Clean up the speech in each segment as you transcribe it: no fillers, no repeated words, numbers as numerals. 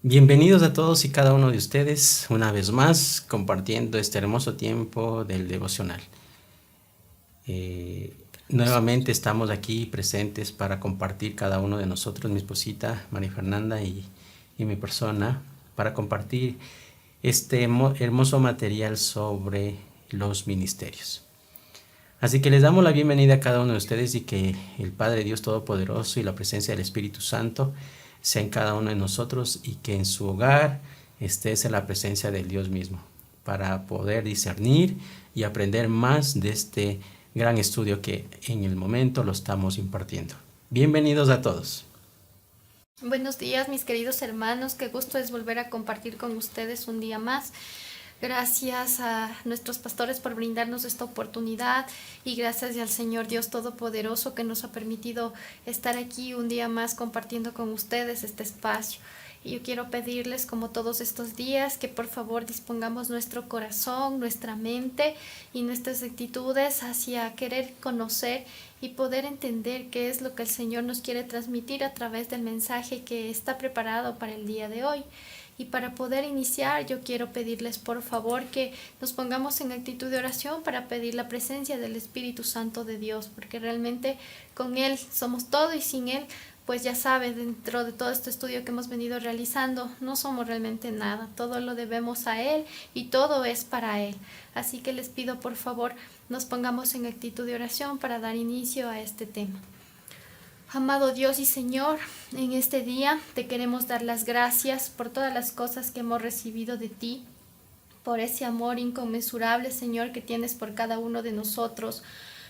Bienvenidos a todos y cada uno de ustedes una vez más compartiendo este hermoso tiempo del devocional. Eh, Nuevamente estamos aquí presentes para compartir cada uno de nosotros, mi esposita María Fernanda y mi persona, para compartir este hermoso material sobre los ministerios. Así que les damos la bienvenida a cada uno de ustedes y que el Padre Dios Todopoderoso y la presencia del Espíritu Santo sea en cada uno de nosotros y que en su hogar estés en la presencia del Dios mismo para poder discernir y aprender más de este gran estudio que en el momento lo estamos impartiendo. Bienvenidos a todos. Buenos días, mis queridos hermanos. Qué gusto es volver a compartir con ustedes un día más. Gracias a nuestros pastores por brindarnos esta oportunidad y gracias al Señor Dios Todopoderoso que nos ha permitido estar aquí un día más compartiendo con ustedes este espacio. Y yo quiero pedirles, como todos estos días, que por favor dispongamos nuestro corazón, nuestra mente y nuestras actitudes hacia querer conocer y poder entender qué es lo que el Señor nos quiere transmitir a través del mensaje que está preparado para el día de hoy. Y para poder iniciar, yo quiero pedirles por favor que nos pongamos en actitud de oración para pedir la presencia del Espíritu Santo de Dios, porque realmente con Él somos todo y sin Él, pues ya sabe, dentro de todo este estudio que hemos venido realizando, no somos realmente nada, todo lo debemos a Él y todo es para Él. Así que les pido por favor nos pongamos en actitud de oración para dar inicio a este tema. Amado Dios y Señor, en este día te queremos dar las gracias por todas las cosas que hemos recibido de ti, por ese amor inconmensurable, Señor, que tienes por cada uno de nosotros,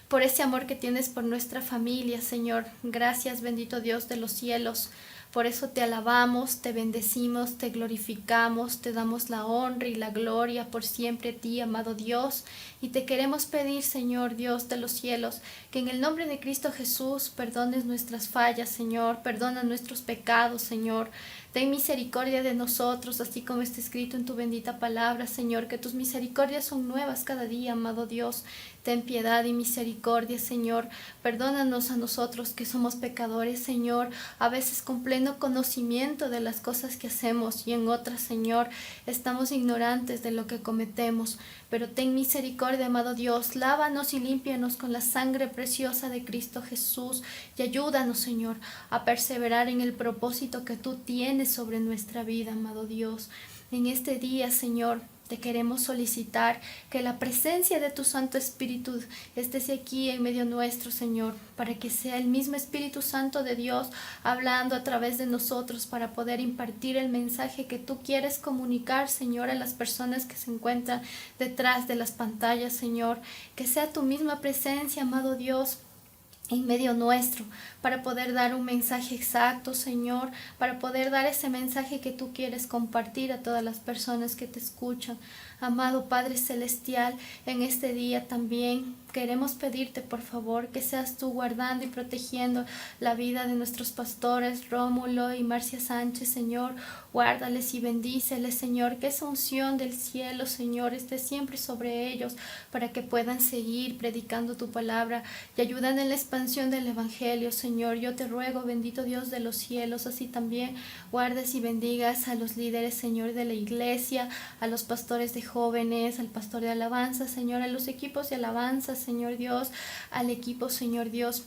por ese amor que tienes por nuestra familia, Señor. Gracias, bendito Dios de los cielos. Por eso te alabamos, te bendecimos, te glorificamos, te damos la honra y la gloria por siempre a ti, amado Dios. Y te queremos pedir, Señor Dios de los cielos, que en el nombre de Cristo Jesús perdones nuestras fallas, Señor, perdona nuestros pecados, Señor. Ten misericordia de nosotros, así como está escrito en tu bendita palabra, Señor, que tus misericordias son nuevas cada día, amado Dios. Ten piedad y misericordia, Señor. Perdónanos a nosotros que somos pecadores, Señor, a veces con pleno conocimiento de las cosas que hacemos y en otras, Señor, estamos ignorantes de lo que cometemos. Pero ten misericordia, amado Dios, lávanos y límpianos con la sangre preciosa de Cristo Jesús y ayúdanos, Señor, a perseverar en el propósito que tú tienes sobre nuestra vida, amado Dios. En este día, Señor, te queremos solicitar que la presencia de tu Santo Espíritu esté aquí en medio nuestro, Señor, para que sea el mismo Espíritu Santo de Dios hablando a través de nosotros para poder impartir el mensaje que tú quieres comunicar, Señor, a las personas que se encuentran detrás de las pantallas, Señor. Que sea tu misma presencia, amado Dios, en medio nuestro, para poder dar un mensaje exacto, Señor, para poder dar ese mensaje que tú quieres compartir a todas las personas que te escuchan. Amado Padre Celestial, en este día también queremos pedirte, por favor, que seas tú guardando y protegiendo la vida de nuestros pastores, Rómulo y Marcia Sánchez, Señor. Guárdales y bendíceles, Señor, que esa unción del cielo, Señor, esté siempre sobre ellos, para que puedan seguir predicando tu palabra y ayudan en la expansión del Evangelio, Señor. Yo te ruego, bendito Dios de los cielos, así también guardes y bendigas a los líderes, Señor, de la iglesia, a los pastores de jóvenes, al pastor de alabanza, Señor, a los equipos de alabanza, Señor Dios, al equipo, Señor Dios,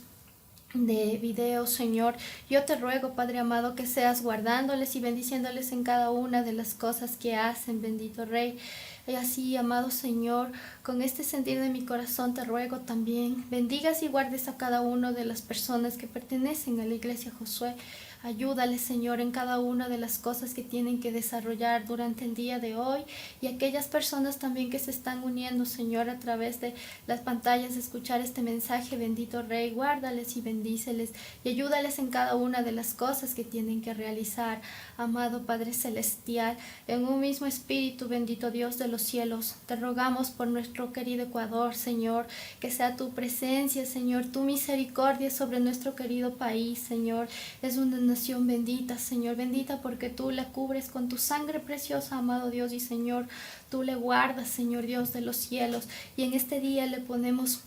de video, Señor. Yo te ruego, Padre amado, que seas guardándoles y bendiciéndoles en cada una de las cosas que hacen, bendito Rey. Y así, amado Señor, con este sentir de mi corazón te ruego también, bendigas y guardes a cada una de las personas que pertenecen a la iglesia Josué. Ayúdales, Señor, en cada una de las cosas que tienen que desarrollar durante el día de hoy y aquellas personas también que se están uniendo, Señor, a través de las pantallas de escuchar este mensaje. Bendito Rey, guárdales y bendíceles y ayúdales en cada una de las cosas que tienen que realizar. Amado Padre Celestial, en un mismo espíritu, bendito Dios de los cielos, te rogamos por nuestro querido Ecuador, Señor, que sea tu presencia, Señor, tu misericordia sobre nuestro querido país, Señor. Es una nación bendita, Señor, bendita porque tú la cubres con tu sangre preciosa, amado Dios, y Señor, tú le guardas, Señor Dios de los cielos, y en este día le ponemos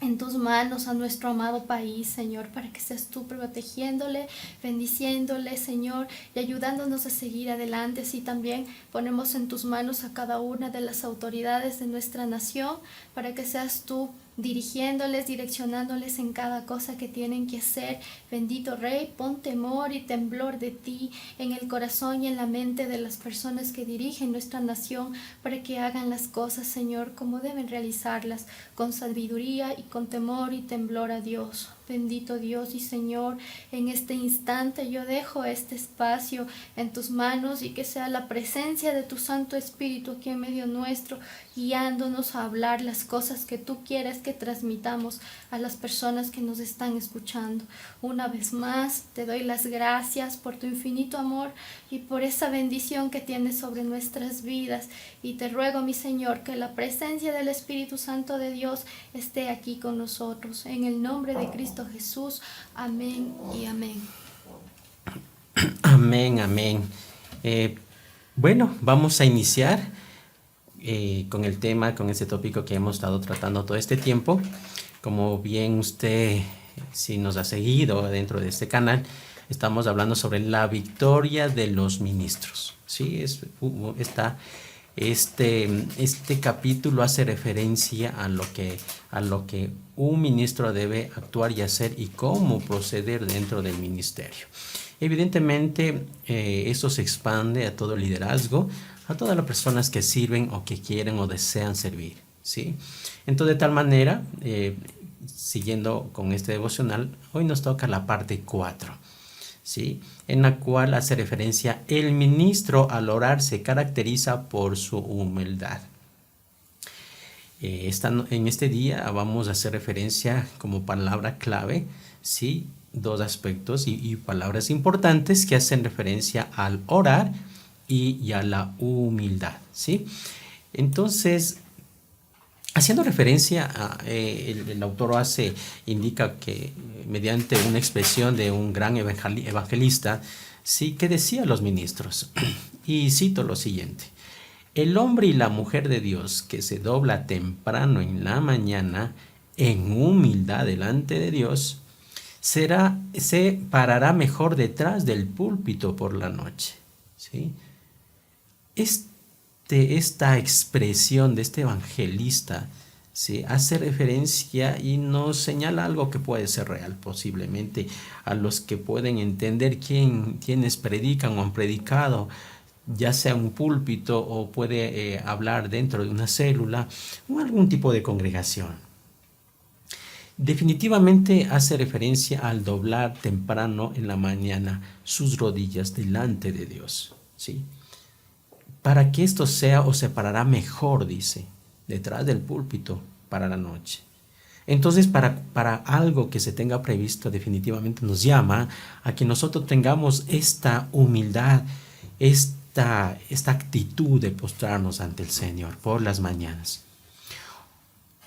en tus manos a nuestro amado país, Señor, para que seas tú protegiéndole, bendiciéndole, Señor, y ayudándonos a seguir adelante. Así también ponemos en tus manos a cada una de las autoridades de nuestra nación, para que seas tú dirigiéndoles, direccionándoles en cada cosa que tienen que hacer. Bendito Rey, pon temor y temblor de ti en el corazón y en la mente de las personas que dirigen nuestra nación, para que hagan las cosas, Señor, como deben realizarlas, con sabiduría y con temor y temblor a Dios. Bendito Dios y Señor, en este instante yo dejo este espacio en tus manos, y que sea la presencia de tu Santo Espíritu aquí en medio nuestro, guiándonos a hablar las cosas que tú quieres que transmitamos a las personas que nos están escuchando. Una vez más, te doy las gracias por tu infinito amor y por esa bendición que tienes sobre nuestras vidas. Y te ruego, mi Señor, que la presencia del Espíritu Santo de Dios esté aquí con nosotros. En el nombre de Cristo Jesús. Amén y amén. Amén, amén. Bueno, vamos a iniciar con el tema, con este tópico que hemos estado tratando todo este tiempo. Como bien usted, si nos ha seguido dentro de este canal, estamos hablando sobre la victoria de los ministros. Sí, este capítulo hace referencia a lo que un ministro debe actuar y hacer y cómo proceder dentro del ministerio. Evidentemente, eso se expande a todo el liderazgo, a todas las personas que sirven o que quieren o desean servir, ¿sí? Entonces, de tal manera, siguiendo con este devocional, hoy nos toca la parte 4, ¿sí? En la cual hace referencia: el ministro al orar se caracteriza por su humildad. En este día vamos a hacer referencia como palabra clave, ¿sí? Dos aspectos y palabras importantes que hacen referencia al orar y a la humildad, ¿sí? Entonces, haciendo referencia el autor indica que mediante una expresión de un gran evangelista, sí, que decía a los ministros, y cito lo siguiente: el hombre y la mujer de Dios que se dobla temprano en la mañana en humildad delante de Dios, se parará mejor detrás del púlpito por la noche, ¿sí? Esta expresión de este evangelista, ¿sí?, hace referencia y nos señala algo que puede ser real posiblemente a los que pueden entender quienes predican o han predicado, ya sea un púlpito o puede hablar dentro de una célula o algún tipo de congregación. Definitivamente hace referencia al doblar temprano en la mañana sus rodillas delante de Dios, ¿sí? Para que esto sea, o se parará mejor, dice, detrás del púlpito para la noche. Entonces, para algo que se tenga previsto, definitivamente nos llama a que nosotros tengamos esta humildad, esta actitud de postrarnos ante el Señor por las mañanas.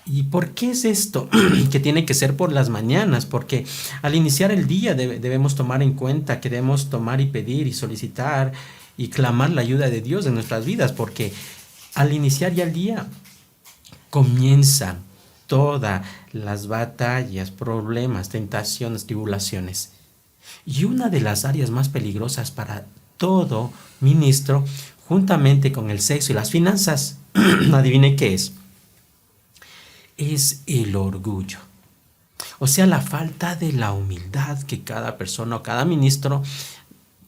¿Y por qué es esto? Que tiene que ser por las mañanas, porque al iniciar el día debemos tomar en cuenta que debemos tomar y pedir y solicitar y clamar la ayuda de Dios en nuestras vidas, porque al iniciar ya el día comienzan todas las batallas, problemas, tentaciones, tribulaciones. Y una de las áreas más peligrosas para todo ministro, juntamente con el sexo y las finanzas, adivine qué es el orgullo. O sea, la falta de la humildad que cada persona o cada ministro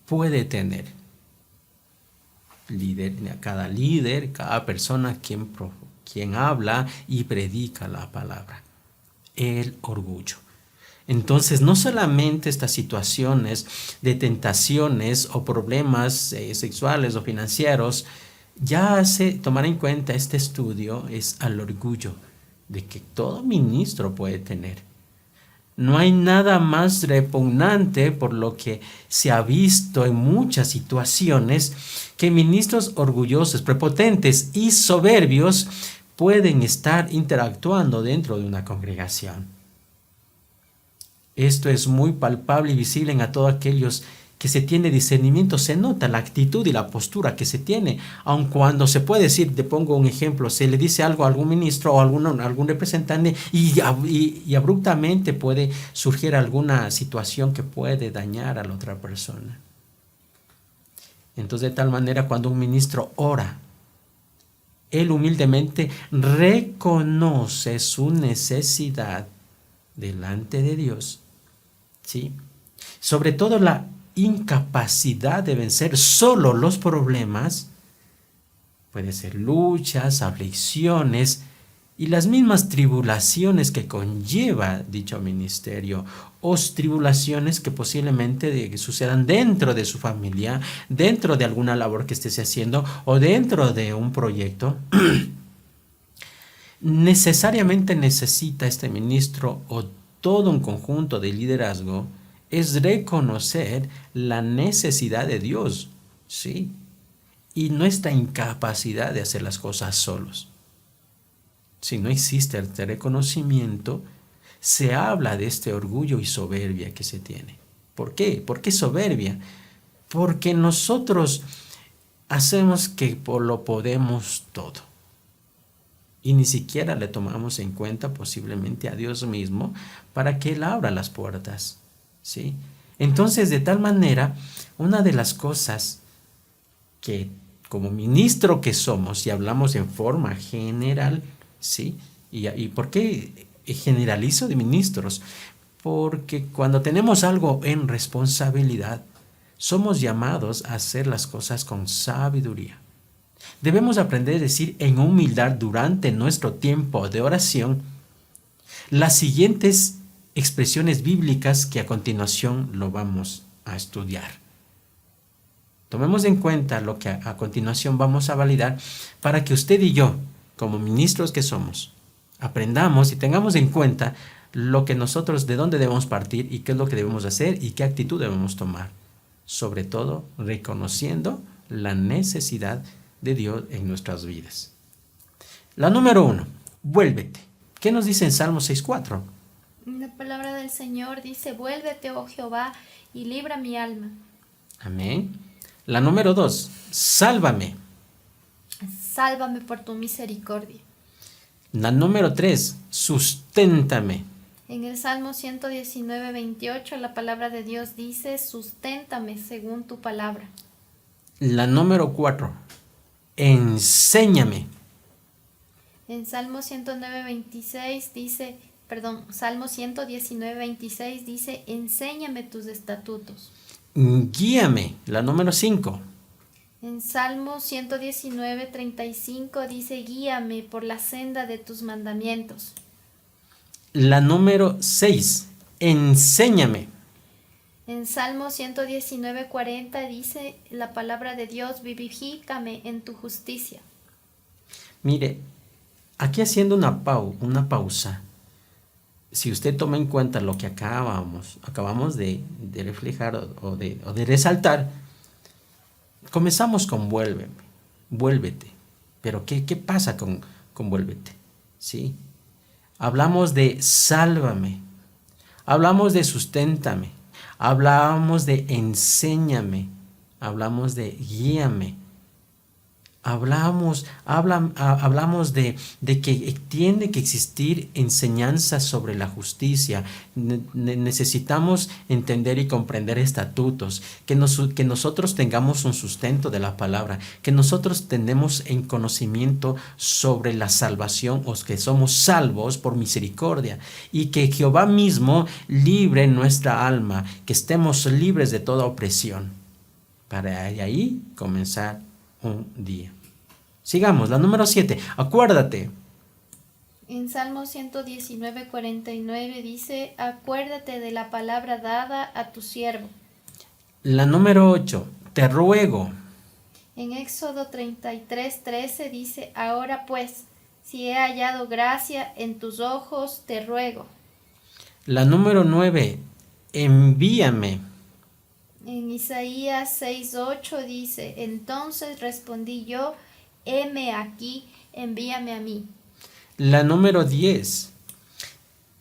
puede tener. Cada líder, cada persona quien habla y predica la palabra. El orgullo. Entonces, no solamente estas situaciones de tentaciones o problemas sexuales o financieros, ya hace tomar en cuenta este estudio es al orgullo de que todo ministro puede tener. No hay nada más repugnante, por lo que se ha visto en muchas situaciones, que ministros orgullosos, prepotentes y soberbios pueden estar interactuando dentro de una congregación. Esto es muy palpable y visible a todos aquellos que se tiene discernimiento, se nota la actitud y la postura que se tiene, aun cuando se puede decir, te pongo un ejemplo, se le dice algo a algún ministro o algún representante y abruptamente puede surgir alguna situación que puede dañar a la otra persona. Entonces, de tal manera, cuando un ministro ora, él humildemente reconoce su necesidad delante de Dios, ¿sí? Sobre todo la incapacidad de vencer solo los problemas, puede ser luchas, aflicciones y las mismas tribulaciones que conlleva dicho ministerio, o tribulaciones que posiblemente sucedan dentro de su familia, dentro de alguna labor que esté haciendo o dentro de un proyecto. Necesariamente necesita este ministro o todo un conjunto de liderazgo es reconocer la necesidad de Dios, ¿sí? Y nuestra incapacidad de hacer las cosas solos. Si no existe este reconocimiento, se habla de este orgullo y soberbia que se tiene. ¿Por qué? ¿Por qué soberbia? Porque nosotros hacemos que lo podemos todo. Y ni siquiera le tomamos en cuenta posiblemente a Dios mismo para que Él abra las puertas, ¿sí? Entonces, de tal manera, una de las cosas que como ministro que somos, y hablamos en forma general, ¿sí? ¿Y por qué generalizo de ministros? Porque cuando tenemos algo en responsabilidad, somos llamados a hacer las cosas con sabiduría. Debemos aprender a decir en humildad durante nuestro tiempo de oración las siguientes expresiones bíblicas que a continuación lo vamos a estudiar. Tomemos en cuenta lo que a continuación vamos a validar para que usted y yo, como ministros que somos, aprendamos y tengamos en cuenta lo que nosotros, de dónde debemos partir y qué es lo que debemos hacer y qué actitud debemos tomar. Sobre todo, reconociendo la necesidad de Dios en nuestras vidas. La número 1, vuélvete. ¿Qué nos dice en Salmo 6:4? La palabra del Señor dice: vuélvete, oh Jehová, y libra mi alma. Amén. La número 2, sálvame. Sálvame por tu misericordia. La número 3, susténtame. En el Salmo 119:28 la palabra de Dios dice: susténtame según tu palabra. La número 4, enséñame. En Salmo 119:26 dice, Salmo 119:26 dice: enséñame tus estatutos. Guíame. La número 5. En Salmo 119:35 dice: guíame por la senda de tus mandamientos. La número 6, enséñame. En Salmo 119:40 dice la palabra de Dios: vivifícame en tu justicia. Mire, aquí haciendo una pausa, si usted toma en cuenta lo que acabamos de reflejar o de resaltar, comenzamos con vuélvete. Pero ¿qué pasa con vuélvete? ¿Sí? Hablamos de sálvame, hablamos de susténtame, hablamos de enséñame, hablamos de guíame. Hablamos de que tiene que existir enseñanza sobre la justicia. Necesitamos entender y comprender estatutos, que nosotros tengamos un sustento de la palabra, que nosotros tenemos en conocimiento sobre la salvación, o que somos salvos por misericordia, y que Jehová mismo libre nuestra alma, que estemos libres de toda opresión, para de ahí comenzar un día. Sigamos, la número 7, acuérdate. En Salmo 119:49 dice: acuérdate de la palabra dada a tu siervo. La número 8, te ruego. En Éxodo 33:13 dice: ahora pues, si he hallado gracia en tus ojos, te ruego. La número 9, envíame. En Isaías 6:8 dice: entonces respondí yo: heme aquí, envíame a mí. La número 10,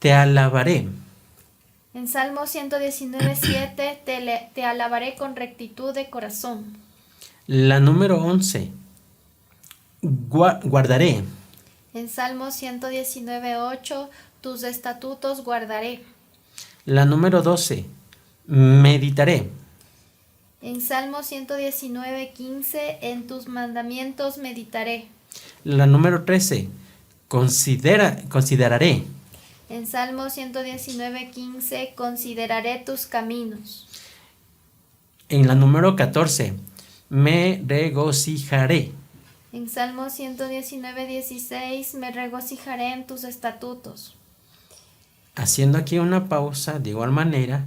te alabaré. En Salmo 119:7 te alabaré con rectitud de corazón. La número 11, guardaré. En Salmo 119:8 tus estatutos guardaré. La número 12, meditaré. En Salmo 119:15 en tus mandamientos meditaré. La número 13, consideraré. En Salmo 119:15 consideraré tus caminos. En la número 14, me regocijaré. En Salmo 119:16 me regocijaré en tus estatutos. Haciendo aquí una pausa, de igual manera,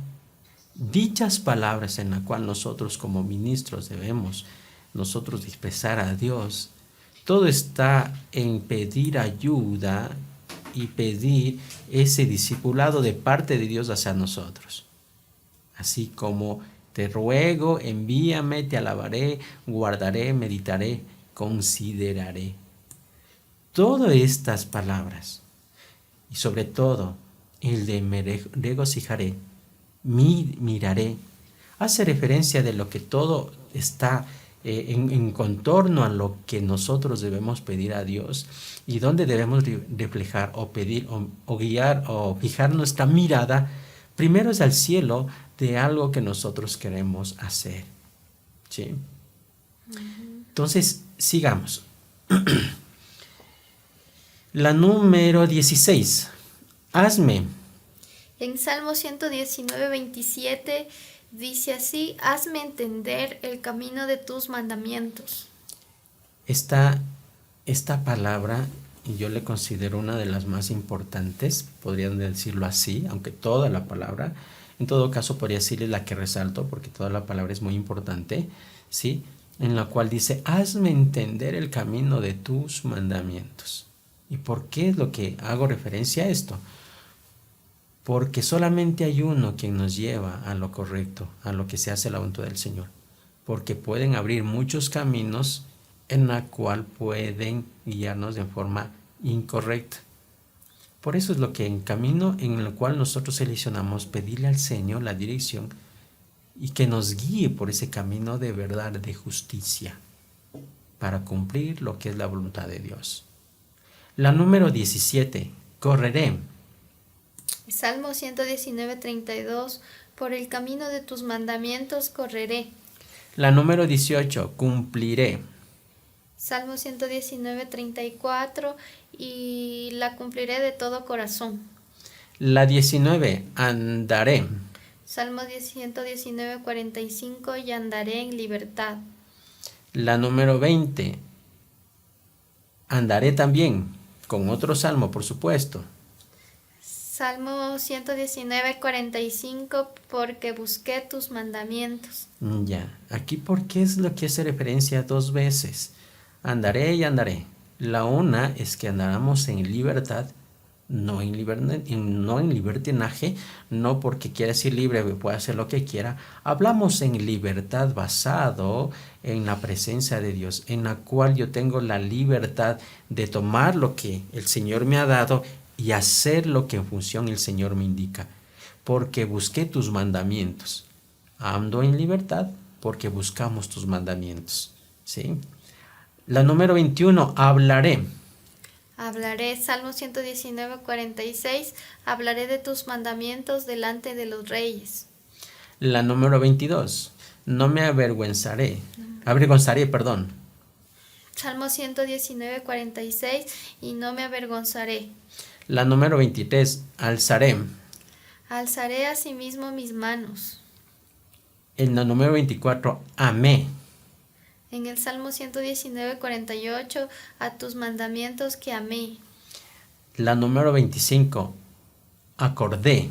dichas palabras en las cuales nosotros como ministros debemos nosotros expresar a Dios, todo está en pedir ayuda y pedir ese discipulado de parte de Dios hacia nosotros. Así como te ruego, envíame, te alabaré, guardaré, meditaré, consideraré. Todas estas palabras, y sobre todo el de me regocijaré, miraré, hace referencia de lo que todo está en contorno a lo que nosotros debemos pedir a Dios y donde debemos reflejar o pedir o guiar o fijar nuestra mirada. Primero es al cielo de algo que nosotros queremos hacer. ¿Sí? Entonces, sigamos. La número 16. Hazme. En Salmo 119:27 dice así: hazme entender el camino de tus mandamientos. Esta palabra yo le considero una de las más importantes, podrían decirlo así, aunque toda la palabra, en todo caso podría decirle la que resalto, porque toda la palabra es muy importante, ¿sí? En la cual dice, hazme entender el camino de tus mandamientos. ¿Y por qué es lo que hago referencia a esto? Porque solamente hay uno quien nos lleva a lo correcto, a lo que se hace la voluntad del Señor. Porque pueden abrir muchos caminos en la cual pueden guiarnos de forma incorrecta. Por eso es lo que en camino en el cual nosotros seleccionamos pedirle al Señor la dirección y que nos guíe por ese camino de verdad, de justicia, para cumplir lo que es la voluntad de Dios. La número 17, correré. Salmo 119:32 por el camino de tus mandamientos correré. La número 18, cumpliré. Salmo 119:34 y la cumpliré de todo corazón. La 19, andaré. Salmo 119:45 y andaré en libertad. La número 20, andaré también, con otro salmo, por supuesto. Salmo 119:45 porque busqué tus mandamientos. Ya, aquí porque es lo que hace referencia dos veces. Andaré y andaré. La una es que andáramos en libertad, no en libertinaje, no porque quiera ser libre, puede hacer lo que quiera. Hablamos en libertad basado en la presencia de Dios, en la cual yo tengo la libertad de tomar lo que el Señor me ha dado y hacer lo que en función el Señor me indica. Porque busqué tus mandamientos. Ando en libertad porque buscamos tus mandamientos. ¿Sí? La número 21, hablaré. Hablaré, Salmo 119:46, hablaré de tus mandamientos delante de los reyes. La número 22, no me avergonzaré. Perdón. Salmo 119:46, y no me avergonzaré. La número 23, alzaré. Alzaré asimismo mis manos. En la número 24, amé. En el Salmo 119:48, a tus mandamientos que amé. La número 25, acordé.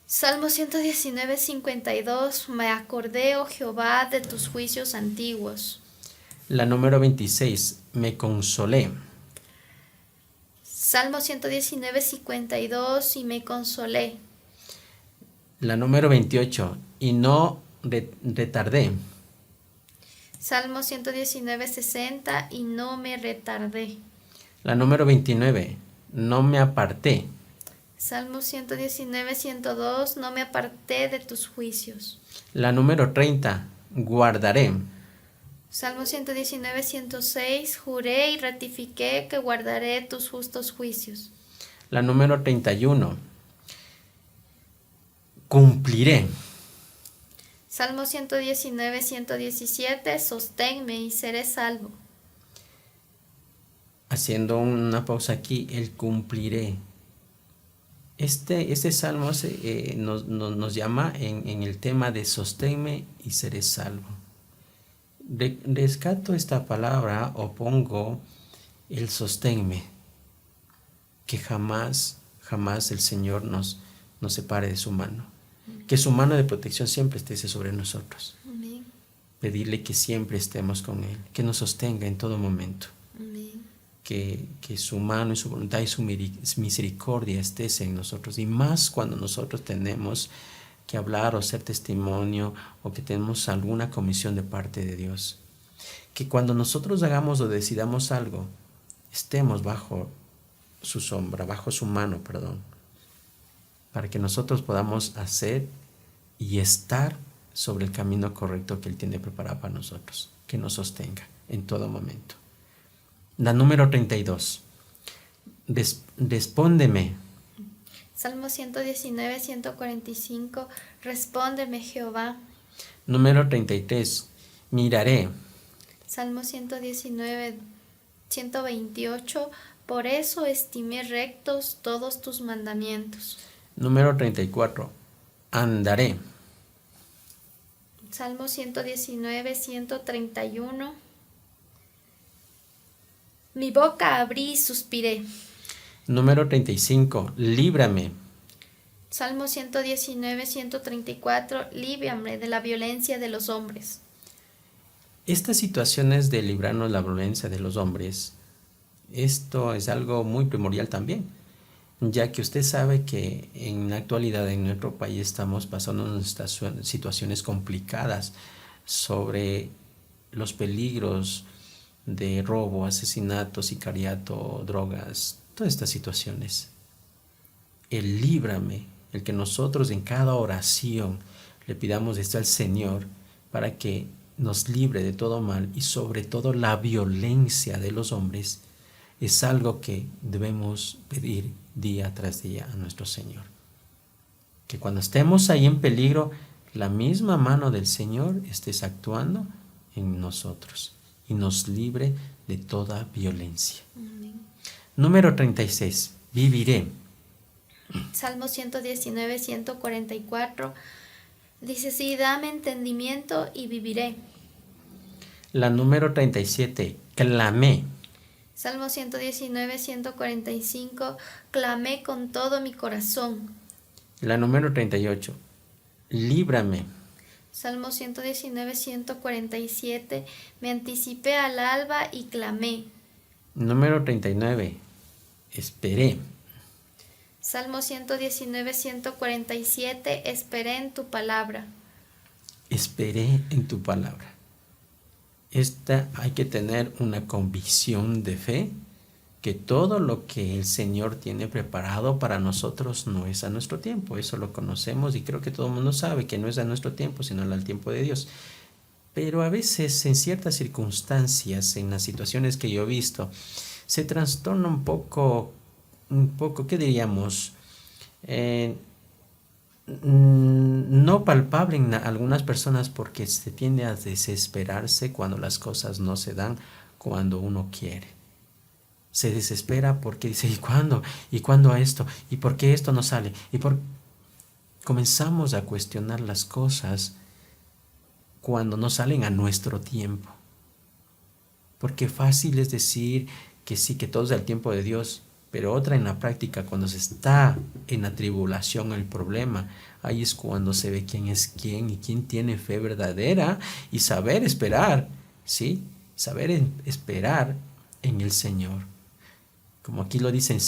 Salmo 119:52, me acordé, oh Jehová, de tus juicios antiguos. La número 26, me consolé. Salmo 119:52, y me consolé. La número 28, y no retardé. Salmo 119:60, y no me retardé. La número 29, no me aparté. Salmo 119, 102, no me aparté de tus juicios. La número 30, guardaré. Salmo 119, 106, juré y ratifiqué que guardaré tus justos juicios. La número 31, cumpliré. Salmo 119, 117, sosténme y seré salvo. Haciendo una pausa aquí, el cumpliré. Este salmo nos llama en el tema de sosténme y seré salvo. Rescato esta palabra o pongo el sosténme, que jamás el Señor nos separe de su mano. Que su mano de protección siempre esté sobre nosotros. Amén. Pedirle que siempre estemos con Él, que nos sostenga en todo momento. Amén. Que su mano y su voluntad y su misericordia estés en nosotros. Y más cuando nosotros tenemos que hablar o ser testimonio o que tenemos alguna comisión de parte de Dios. Que cuando nosotros hagamos o decidamos algo, estemos bajo su sombra, bajo su mano, para que nosotros podamos hacer y estar sobre el camino correcto que Él tiene preparado para nosotros, que nos sostenga en todo momento. La número 32, respóndeme. Salmo 119, 145, respóndeme Jehová. Número 33, miraré. Salmo 119, 128, por eso estimé rectos todos tus mandamientos. Número 34, andaré. Salmo 119, 131, mi boca abrí y suspiré. Número 35, líbrame. Salmo 119, 134, líbrame de la violencia de los hombres. Estas situaciones de librarnos la violencia de los hombres, esto es algo muy primordial también, ya que usted sabe que en la actualidad en nuestro país estamos pasando unas situaciones complicadas sobre los peligros de robo, asesinato, sicariato, drogas, todas estas situaciones. El líbrame, el que nosotros en cada oración le pidamos esto al Señor para que nos libre de todo mal y sobre todo la violencia de los hombres, es algo que debemos pedir día tras día a nuestro Señor. Que cuando estemos ahí en peligro, la misma mano del Señor esté actuando en nosotros y nos libre de toda violencia. Amén. Número 36, viviré. Salmo 119, 144, dice, sí, dame entendimiento y viviré. La número 37, clamé. Salmo 119, 145, clamé con todo mi corazón. La número 38, líbrame. Salmo 119, 147, me anticipé al alba y clamé. Número 39, esperé. Salmo 119, 147, esperé en tu palabra. Esperé en tu palabra. Hay que tener una convicción de fe que todo lo que el Señor tiene preparado para nosotros no es a nuestro tiempo. Eso lo conocemos y creo que todo el mundo sabe que no es a nuestro tiempo, sino al tiempo de Dios. Pero a veces en ciertas circunstancias, en las situaciones que yo he visto, se trastorna un poco, ¿qué diríamos? No palpable en algunas personas porque se tiende a desesperarse cuando las cosas no se dan cuando uno quiere. Se desespera porque dice, ¿y cuándo? ¿Y cuándo a esto? ¿Y por qué esto no sale? Comenzamos a cuestionar las cosas cuando no salen a nuestro tiempo. Porque fácil es decir que sí, que todo es al tiempo de Dios, pero otra en la práctica, cuando se está en la tribulación, el problema, ahí es cuando se ve quién es quién y quién tiene fe verdadera y saber esperar, ¿sí? Saber esperar en el Señor. Como aquí lo dice en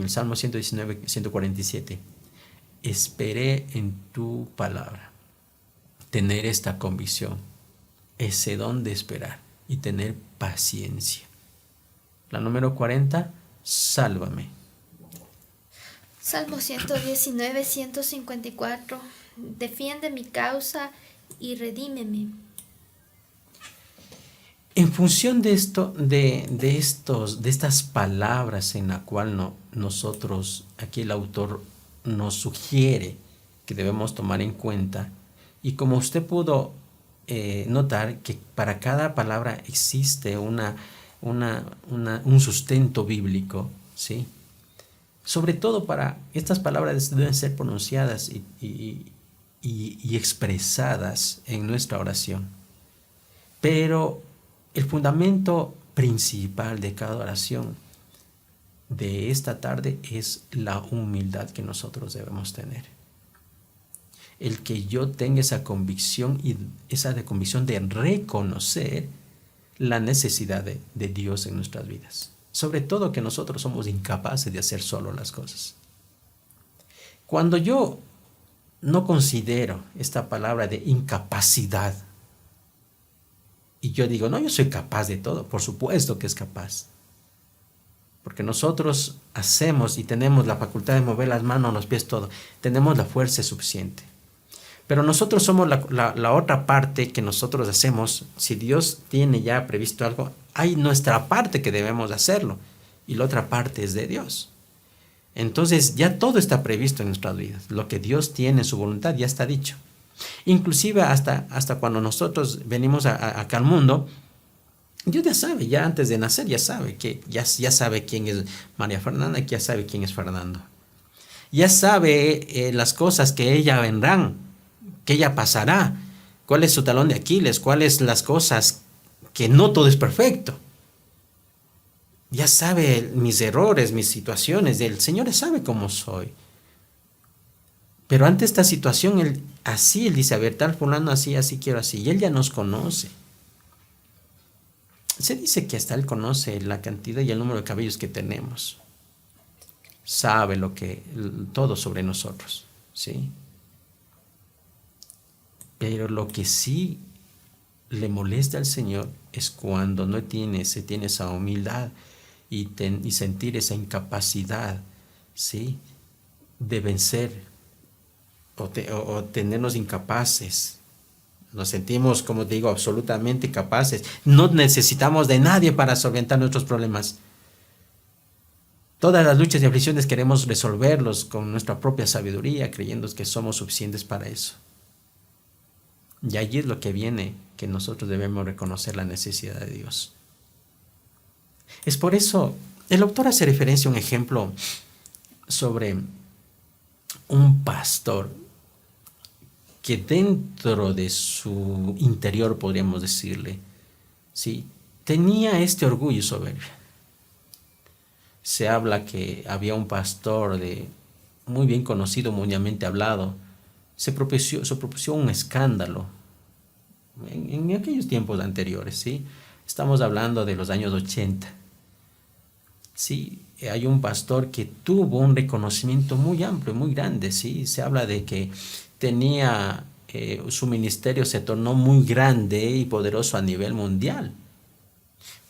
el Salmo 119, 147, esperé en tu palabra. Tener esta convicción, ese don de esperar y tener paciencia. La número 40, sálvame. Salmo 119, 154. Defiende mi causa y redímeme. En función de esto, de estas palabras en la cual nosotros, aquí el autor nos sugiere que debemos tomar en cuenta, y como usted pudo notar que para cada palabra existe un sustento bíblico, ¿sí? Sobre todo para estas palabras deben ser pronunciadas y expresadas en nuestra oración. Pero el fundamento principal de cada oración de esta tarde es la humildad que nosotros debemos tener. El que yo tenga esa convicción y esa convicción de reconocer la necesidad de Dios en nuestras vidas. Sobre todo que nosotros somos incapaces de hacer solo las cosas. Cuando yo no considero esta palabra de incapacidad, y yo digo, no, yo soy capaz de todo, por supuesto que es capaz. Porque nosotros hacemos y tenemos la facultad de mover las manos, los pies, todo. Tenemos la fuerza suficiente. Pero nosotros somos la otra parte que nosotros hacemos. Si Dios tiene ya previsto algo, hay nuestra parte que debemos hacerlo. Y la otra parte es de Dios. Entonces ya todo está previsto en nuestras vidas. Lo que Dios tiene en su voluntad ya está dicho. Inclusive hasta cuando nosotros venimos acá al mundo, Dios ya sabe, ya antes de nacer ya sabe que ya sabe quién es María Fernanda, ya sabe quién es Fernando. Ya sabe las cosas que ella vendrán, que ella pasará, cuál es su talón de Aquiles, cuáles las cosas que no todo es perfecto. Ya sabe mis errores, mis situaciones, el Señor ya sabe cómo soy. Pero ante esta situación, él dice, a ver, tal fulano así quiero así. Y Él ya nos conoce. Se dice que hasta Él conoce la cantidad y el número de cabellos que tenemos. Sabe todo sobre nosotros, ¿sí? Pero lo que sí le molesta al Señor es cuando se tiene esa humildad y sentir esa incapacidad, ¿sí? De vencer. O tenernos incapaces. Nos sentimos, como digo, absolutamente capaces. No necesitamos de nadie para solventar nuestros problemas. Todas las luchas y aflicciones queremos resolverlos con nuestra propia sabiduría, creyendo que somos suficientes para eso. Y allí es lo que viene, que nosotros debemos reconocer la necesidad de Dios. Es por eso, el autor hace referencia a un ejemplo sobre un pastor que dentro de su interior, podríamos decirle, ¿sí?, tenía este orgullo y soberbia. Se habla que había un pastor muy bien conocido, mundialmente hablado, se propuso un escándalo en aquellos tiempos anteriores, ¿sí? Estamos hablando de los años 80. Sí, hay un pastor que tuvo un reconocimiento muy amplio, muy grande, ¿sí? Se habla de que tenía, su ministerio se tornó muy grande y poderoso a nivel mundial.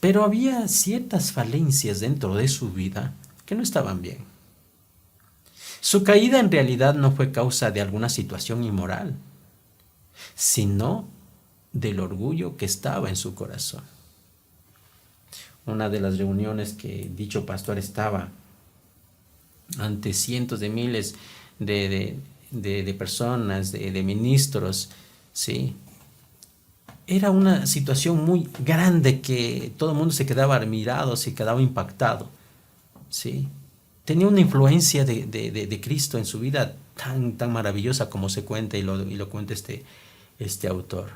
Pero había ciertas falencias dentro de su vida que no estaban bien. Su caída en realidad no fue causa de alguna situación inmoral, sino del orgullo que estaba en su corazón. Una de las reuniones que dicho pastor estaba ante cientos de miles de personas, de ministros, ¿sí? Era una situación muy grande que todo el mundo se quedaba admirado, se quedaba impactado, ¿sí? Tenía una influencia de Cristo en su vida tan maravillosa como se cuenta y lo cuenta este autor.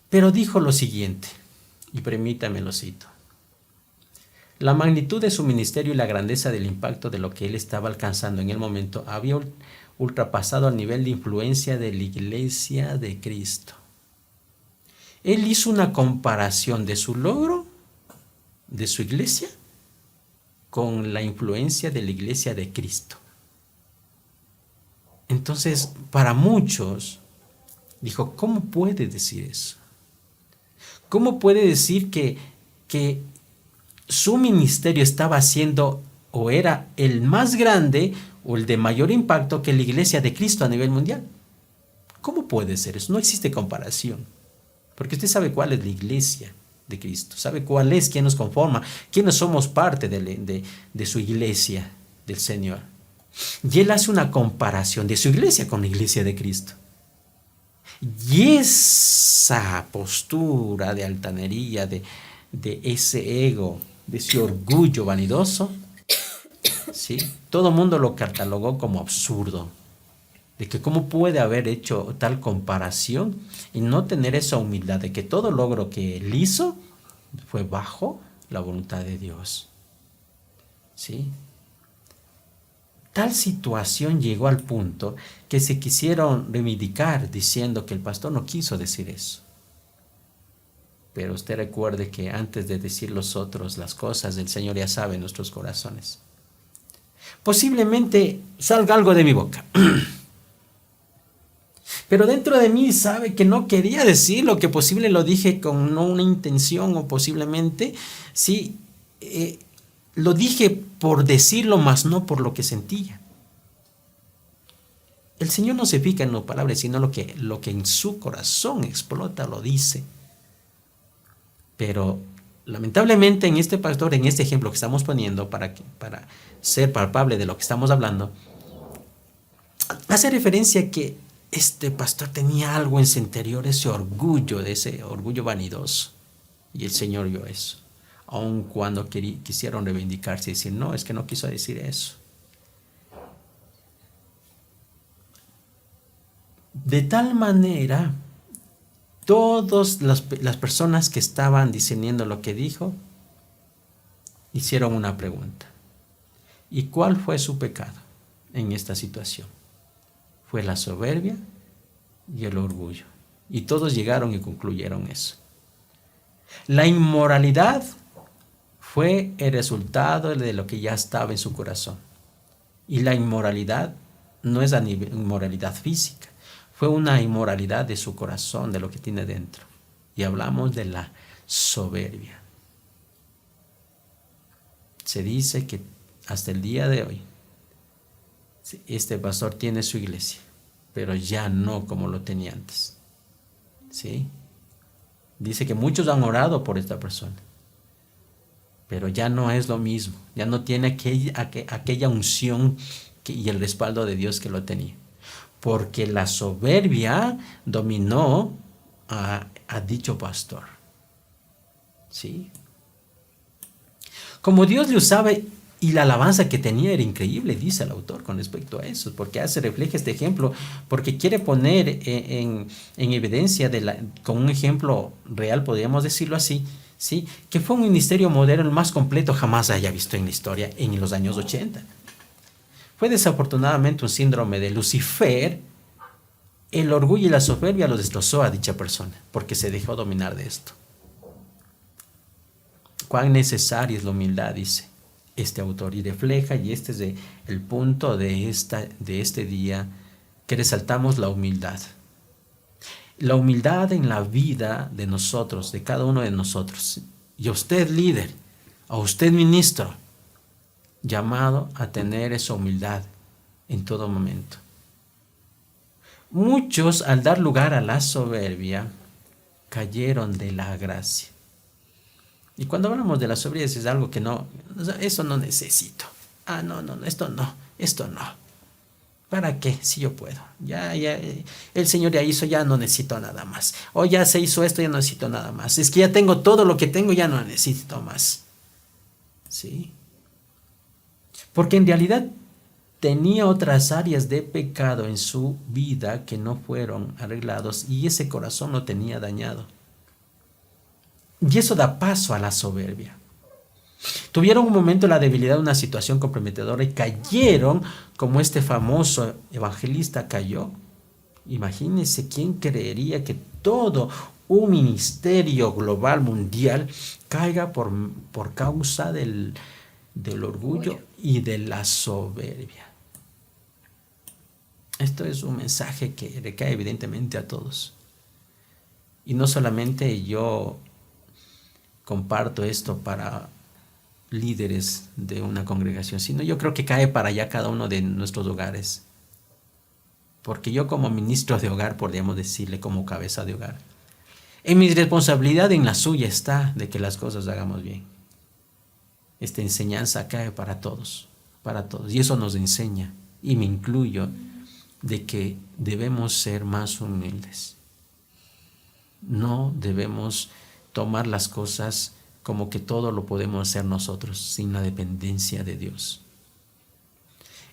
Pero dijo lo siguiente, y permítame lo cito. La magnitud de su ministerio y la grandeza del impacto de lo que él estaba alcanzando en el momento había ultrapasado al nivel de influencia de la Iglesia de Cristo. Él hizo una comparación de su logro, de su iglesia, con la influencia de la Iglesia de Cristo. Entonces, para muchos, dijo, ¿cómo puede decir eso? ¿Cómo puede decir que su ministerio estaba siendo o era el más grande o el de mayor impacto que la iglesia de Cristo a nivel mundial. ¿Cómo puede ser eso? No existe comparación. Porque usted sabe cuál es la iglesia de Cristo, sabe cuál es, quién nos conforma, quiénes somos parte de su iglesia, del Señor. Y él hace una comparación de su iglesia con la iglesia de Cristo. Y esa postura de altanería, de ese ego, de ese orgullo vanidoso, ¿sí? Todo el mundo lo catalogó como absurdo. De que cómo puede haber hecho tal comparación y no tener esa humildad de que todo logro que él hizo fue bajo la voluntad de Dios. ¿Sí? Tal situación llegó al punto que se quisieron reivindicar diciendo que el pastor no quiso decir eso. Pero usted recuerde que antes de decir los otros las cosas, el Señor ya sabe nuestros corazones. Posiblemente salga algo de mi boca. Pero dentro de mí sabe que no quería decirlo, que posible lo dije con no una intención o posiblemente sí lo dije por decirlo, más no por lo que sentía. El Señor no se fija en las palabras, sino lo que en su corazón explota, lo dice. Pero lamentablemente en este pastor, en este ejemplo que estamos poniendo para ser palpable de lo que estamos hablando, hace referencia a que este pastor tenía algo en su interior, ese orgullo vanidoso. Y el Señor vio eso. Aun cuando quisieron reivindicarse y decir, no, es que no quiso decir eso. De tal manera, todas las personas que estaban discerniendo lo que dijo, hicieron una pregunta. ¿Y cuál fue su pecado en esta situación? Fue la soberbia y el orgullo. Y todos llegaron y concluyeron eso. La inmoralidad fue el resultado de lo que ya estaba en su corazón. Y la inmoralidad no es inmoralidad física, fue una inmoralidad de su corazón, de lo que tiene dentro. Y hablamos de la soberbia. Se dice que hasta el día de hoy, este pastor tiene su iglesia, pero ya no como lo tenía antes. ¿Sí? Dice que muchos han orado por esta persona, pero ya no es lo mismo, ya no tiene aquella unción y el respaldo de Dios que lo tenía, porque la soberbia dominó a dicho pastor. ¿Sí? Como Dios le usaba y la alabanza que tenía era increíble, dice el autor con respecto a eso, porque refleja este ejemplo, porque quiere poner en evidencia con un ejemplo real, podríamos decirlo así, ¿sí? Que fue un ministerio moderno el más completo jamás haya visto en la historia en los años 80. Fue desafortunadamente un síndrome de Lucifer. El orgullo y la soberbia lo destrozó a dicha persona, porque se dejó dominar de esto. Cuán necesaria es la humildad, dice este autor, y refleja, y este es el punto de este día, que resaltamos la humildad. La humildad en la vida de nosotros, de cada uno de nosotros. Y a usted líder, a usted ministro, llamado a tener esa humildad en todo momento. Muchos, al dar lugar a la soberbia, cayeron de la gracia. Y cuando hablamos de la soberbia es algo que no, eso no necesito. No, esto no. ¿Para qué? Si yo puedo. Ya, el Señor ya hizo, ya no necesito nada más. O ya se hizo esto, ya no necesito nada más. Es que ya tengo todo lo que tengo, ya no necesito más. ¿Sí? Porque en realidad tenía otras áreas de pecado en su vida que no fueron arreglados y ese corazón lo tenía dañado. Y eso da paso a la soberbia. Tuvieron un momento la debilidad de una situación comprometedora y cayeron como este famoso evangelista cayó. Imagínense quién creería que todo un ministerio global mundial caiga por causa del orgullo y de la soberbia. Esto es un mensaje que recae evidentemente a todos. Y no solamente yo comparto esto para líderes de una congregación, sino yo creo que cae para allá cada uno de nuestros hogares. Porque yo como ministro de hogar, podríamos decirle, como cabeza de hogar, en mi responsabilidad, en la suya está, de que las cosas hagamos bien. Esta enseñanza cae para todos, y eso nos enseña, y me incluyo, de que debemos ser más humildes. No debemos tomar las cosas como que todo lo podemos hacer nosotros, sin la dependencia de Dios.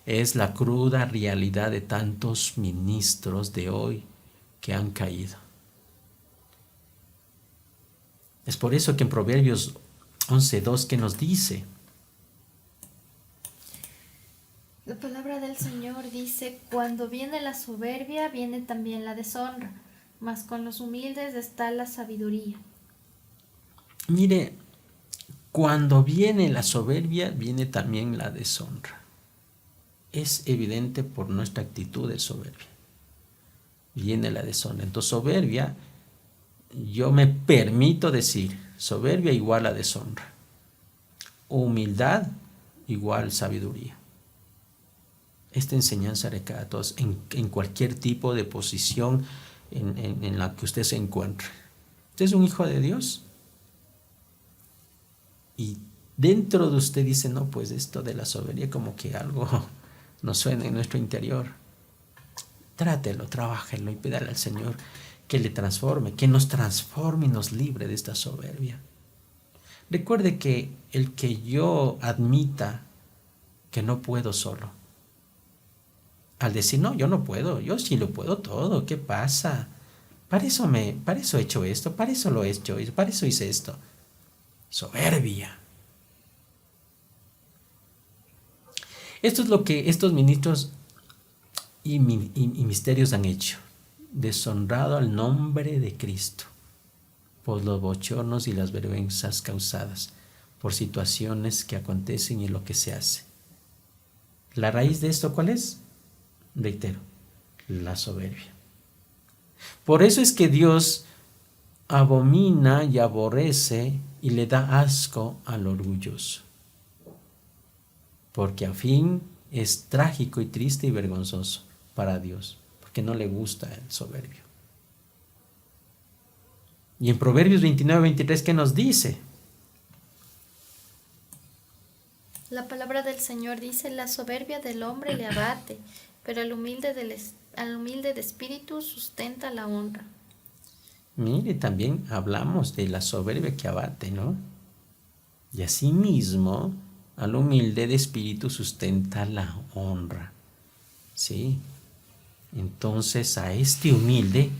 Es la cruda realidad de tantos ministros de hoy que han caído. Es por eso que en Proverbios 11:2, ¿qué nos dice? La palabra del Señor dice: cuando viene la soberbia, viene también la deshonra, mas con los humildes está la sabiduría. Mire, cuando viene la soberbia, viene también la deshonra. Es evidente por nuestra actitud de soberbia. Viene la deshonra. Entonces, soberbia, yo me permito decir, soberbia igual a deshonra. Humildad igual sabiduría. Esta enseñanza recae a todos en cualquier tipo de posición en la que usted se encuentre. Usted es un hijo de Dios. Y dentro de usted dice, no, pues esto de la soberbia como que algo nos suena en nuestro interior. Trátelo, trabájenlo y pídale al Señor que le transforme, que nos transforme y nos libre de esta soberbia. Recuerde que el que yo admita que no puedo solo, al decir, no, yo no puedo, yo sí lo puedo todo, ¿qué pasa? Para eso he hecho esto, para eso lo he hecho, para eso hice esto. Soberbia. Esto es lo que estos ministros y misterios han hecho. Deshonrado al nombre de Cristo por los bochornos y las vergüenzas causadas por situaciones que acontecen y en lo que se hace. ¿La raíz de esto cuál es? Reitero, la soberbia. Por eso es que Dios abomina y aborrece y le da asco al orgulloso. Porque a fin es trágico y triste y vergonzoso para Dios, porque no le gusta el soberbio. Y en Proverbios 29:23, ¿qué nos dice? La palabra del Señor dice: la soberbia del hombre le abate, pero al humilde de espíritu sustenta la honra. Mire, también hablamos de la soberbia que abate, ¿no? Y asimismo, al humilde de espíritu sustenta la honra. ¿Sí? Entonces, a este humilde,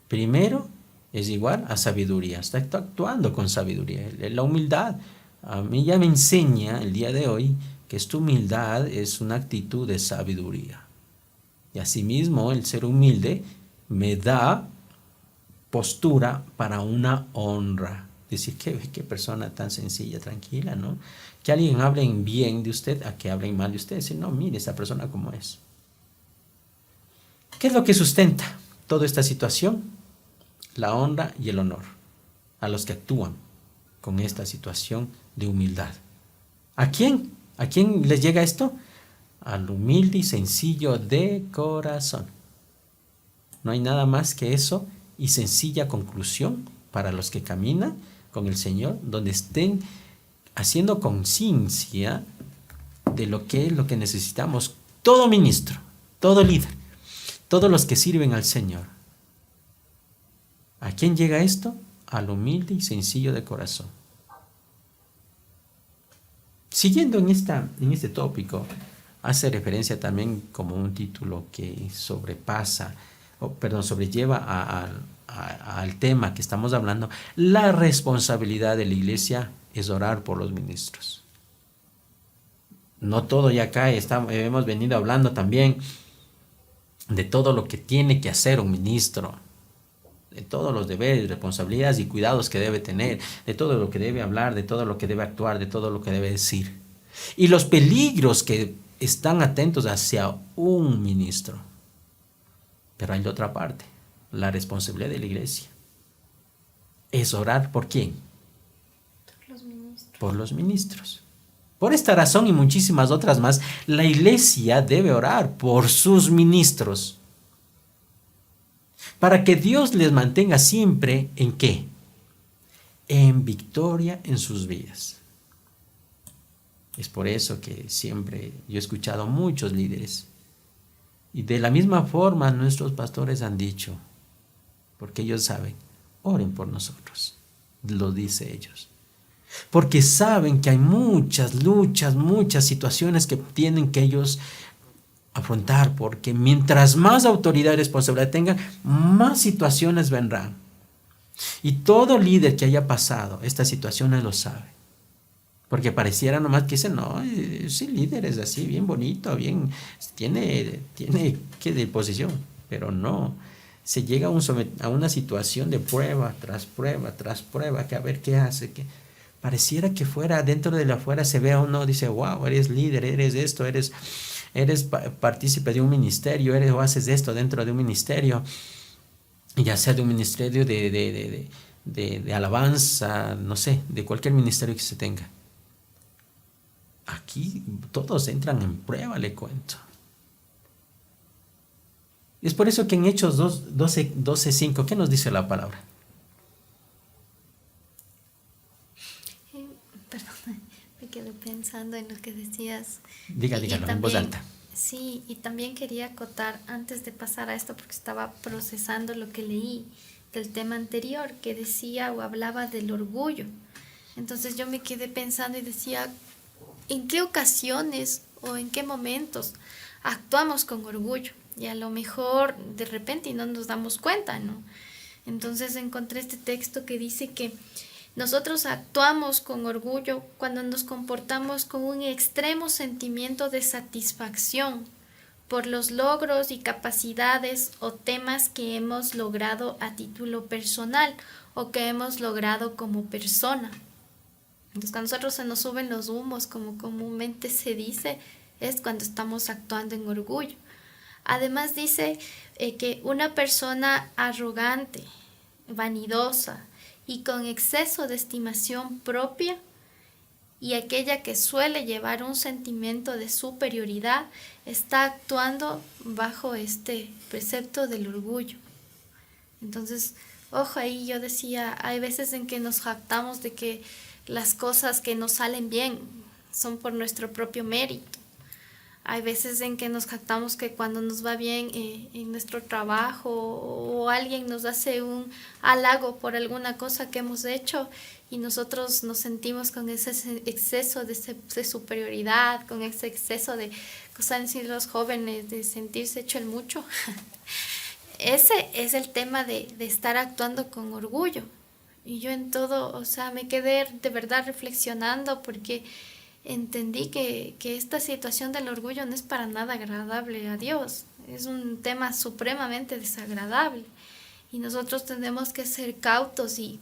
primero, es igual a sabiduría. Está actuando con sabiduría. La humildad, a mí ya me enseña el día de hoy que esta humildad es una actitud de sabiduría. Y asimismo, el ser humilde me da postura para una honra. Decir, qué persona tan sencilla, tranquila, ¿no? Que alguien hable bien de usted a que hablen mal de usted. Decir, no, mire esta persona como es. ¿Qué es lo que sustenta toda esta situación? La honra y el honor a los que actúan con esta situación de humildad. ¿A quién? ¿A quién les llega esto? Al humilde y sencillo de corazón. No hay nada más que eso y sencilla conclusión para los que caminan con el Señor, donde estén haciendo conciencia de lo que es lo que necesitamos. Todo ministro, todo líder, todos los que sirven al Señor. ¿A quién llega esto? Al humilde y sencillo de corazón. Siguiendo en este tópico, hace referencia también como un título que sobrelleva al tema que estamos hablando. La responsabilidad de la iglesia es orar por los ministros. No todo ya cae, hemos venido hablando también de todo lo que tiene que hacer un ministro, de todos los deberes, responsabilidades y cuidados que debe tener, de todo lo que debe hablar, de todo lo que debe actuar, de todo lo que debe decir. Y los peligros que están atentos hacia un ministro. Pero hay otra parte, la responsabilidad de la iglesia. Es orar ¿por quién? Los ministros. Por los ministros. Por esta razón y muchísimas otras más, la iglesia debe orar por sus ministros, para que Dios les mantenga siempre ¿en qué? En victoria en sus vidas. Es por eso que siempre yo he escuchado a muchos líderes, y de la misma forma nuestros pastores han dicho, porque ellos saben, oren por nosotros, lo dice ellos. Porque saben que hay muchas luchas, muchas situaciones que tienen que ellos afrontar, porque mientras más autoridad y responsabilidad tengan, más situaciones vendrán. Y todo líder que haya pasado estas situaciones lo sabe. Porque pareciera nomás que dicen, no, sí, líder es así, bien bonito, bien, tiene que de posición, pero no. Se llega a una situación de prueba tras prueba, tras prueba, que a ver qué hace, que pareciera que fuera, dentro de la afuera se ve a uno, dice, wow, eres líder, eres esto, eres partícipe de un ministerio, o haces esto dentro de un ministerio, ya sea de un ministerio de alabanza, no sé, de cualquier ministerio que se tenga. Aquí todos entran en prueba, le cuento. Es por eso que en Hechos 12:5, ¿qué nos dice la palabra? Perdón, me quedé pensando en lo que decías. Dígalo en voz alta. Sí, y también quería acotar antes de pasar a esto, porque estaba procesando lo que leí del tema anterior, que decía o hablaba del orgullo. Entonces yo me quedé pensando y decía, ¿en qué ocasiones o en qué momentos actuamos con orgullo? Y a lo mejor de repente y no nos damos cuenta, ¿no? Entonces encontré este texto que dice que nosotros actuamos con orgullo cuando nos comportamos con un extremo sentimiento de satisfacción por los logros y capacidades o temas que hemos logrado a título personal o que hemos logrado como persona. Entonces, cuando a nosotros se nos suben los humos, como comúnmente se dice, es cuando estamos actuando en orgullo. Además dice que una persona arrogante, vanidosa y con exceso de estimación propia, y aquella que suele llevar un sentimiento de superioridad, está actuando bajo este precepto del orgullo. Entonces, ojo ahí, yo decía, hay veces en que nos jactamos de que las cosas que nos salen bien son por nuestro propio mérito. Hay veces en que nos jactamos que cuando nos va bien en nuestro trabajo o alguien nos hace un halago por alguna cosa que hemos hecho y nosotros nos sentimos con ese exceso de superioridad, con ese exceso de, cosa decir los jóvenes, de sentirse hecho el mucho. Ese es el tema de estar actuando con orgullo. Y yo en todo, o sea, me quedé de verdad reflexionando porque entendí que esta situación del orgullo no es para nada agradable a Dios. Es un tema supremamente desagradable. Y nosotros tenemos que ser cautos y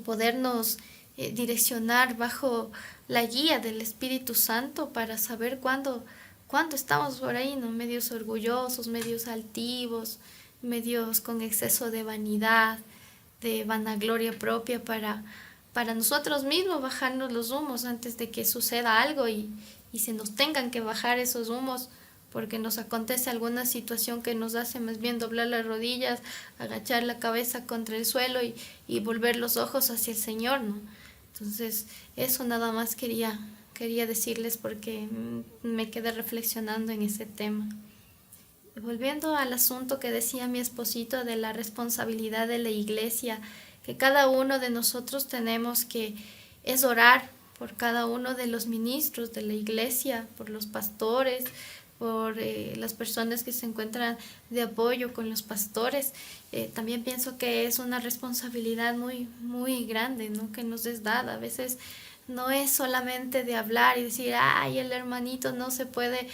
podernos direccionar bajo la guía del Espíritu Santo para saber cuándo estamos por ahí, ¿no? Medios orgullosos, medios altivos, medios con exceso de vanidad, de vanagloria propia para nosotros mismos bajarnos los humos antes de que suceda algo y se nos tengan que bajar esos humos porque nos acontece alguna situación que nos hace más bien doblar las rodillas, agachar la cabeza contra el suelo y volver los ojos hacia el Señor, ¿no? Entonces, eso nada más quería decirles porque me quedé reflexionando en ese tema. Volviendo al asunto que decía mi esposito de la responsabilidad de la iglesia, que cada uno de nosotros tenemos que es orar por cada uno de los ministros de la iglesia, por los pastores, por las personas que se encuentran de apoyo con los pastores. También pienso que es una responsabilidad muy, muy grande, ¿no? Que nos es dada. A veces no es solamente de hablar y decir, ay, el hermanito no se puede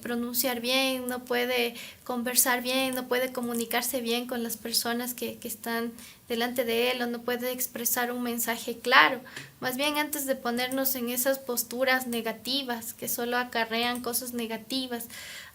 pronunciar bien, no puede conversar bien, no puede comunicarse bien con las personas que están delante de él, o no puede expresar un mensaje claro. Más bien, antes de ponernos en esas posturas negativas que solo acarrean cosas negativas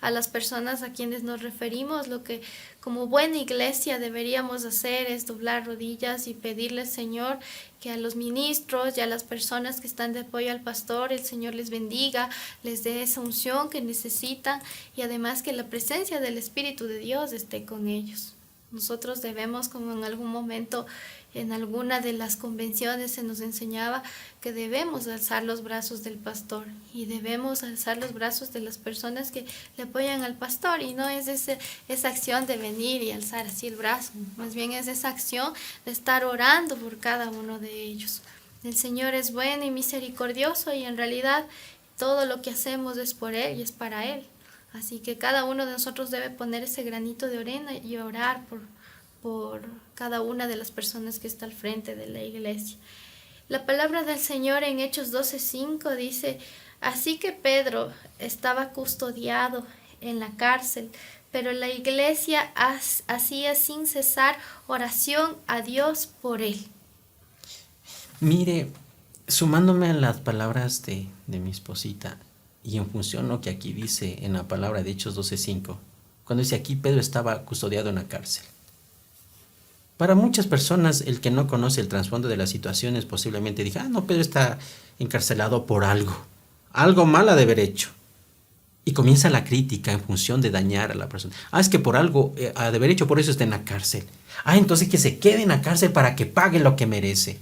a las personas a quienes nos referimos, lo que como buena iglesia deberíamos hacer es doblar rodillas y pedirle al Señor que a los ministros y a las personas que están de apoyo al pastor, el Señor les bendiga, les dé esa unción que necesitan, y además que la presencia del Espíritu de Dios esté con ellos. Nosotros debemos, como en algún momento en alguna de las convenciones se nos enseñaba, que debemos alzar los brazos del pastor y debemos alzar los brazos de las personas que le apoyan al pastor, y no es esa acción de venir y alzar así el brazo, más bien es esa acción de estar orando por cada uno de ellos. El Señor es bueno y misericordioso, y en realidad todo lo que hacemos es por Él y es para Él. Así que cada uno de nosotros debe poner ese granito de arena y orar por cada una de las personas que está al frente de la iglesia. La palabra del Señor en Hechos 12:5 dice: así que Pedro estaba custodiado en la cárcel, pero la iglesia hacía sin cesar oración a Dios por él. Mire, sumándome a las palabras de mi esposita, y en función de lo que aquí dice en la palabra de Hechos 12:5, cuando dice aquí Pedro estaba custodiado en la cárcel. Para muchas personas, el que no conoce el trasfondo de las situaciones posiblemente diga: no, Pedro está encarcelado por algo mal ha de haber hecho. Y comienza la crítica en función de dañar a la persona. Es que por algo ha de haber hecho, por eso está en la cárcel. Entonces que se quede en la cárcel para que pague lo que merece.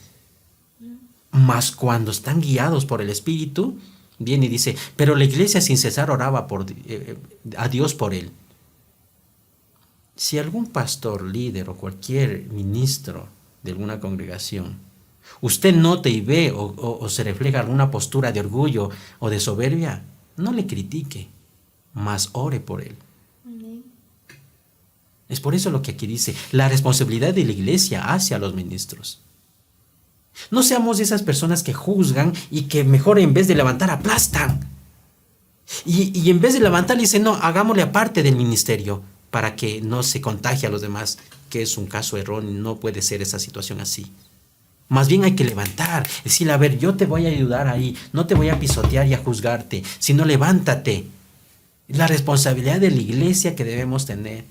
Mas cuando están guiados por el Espíritu, viene y dice: pero la iglesia sin cesar oraba a Dios por él. Si algún pastor, líder o cualquier ministro de alguna congregación, usted nota y ve o se refleja alguna postura de orgullo o de soberbia, no le critique, mas ore por él. Amén. Es por eso lo que aquí dice, la responsabilidad de la iglesia hacia los ministros. No seamos esas personas que juzgan y que mejor en vez de levantar aplastan. Y en vez de levantar le dicen: no, hagámosle aparte del ministerio para que no se contagie a los demás, que es un caso erróneo, no puede ser esa situación así. Más bien hay que levantar, decir: a ver, yo te voy a ayudar ahí, no te voy a pisotear y a juzgarte, sino levántate. La responsabilidad de la iglesia que debemos tener.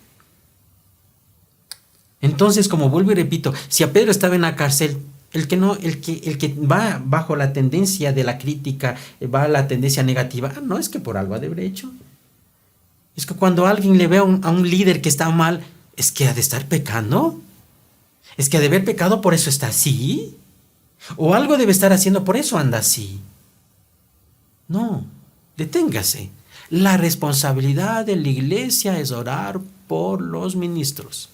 Entonces, como vuelvo y repito, si a Pedro estaba en la cárcel, el que va bajo la tendencia de la crítica, va a la tendencia negativa, no es que por algo ha de haber hecho. Es que cuando alguien le ve a un líder que está mal, es que ha de estar pecando. Es que ha de haber pecado, por eso está así. O algo debe estar haciendo, por eso anda así. No, deténgase. La responsabilidad de la iglesia es orar por los ministros.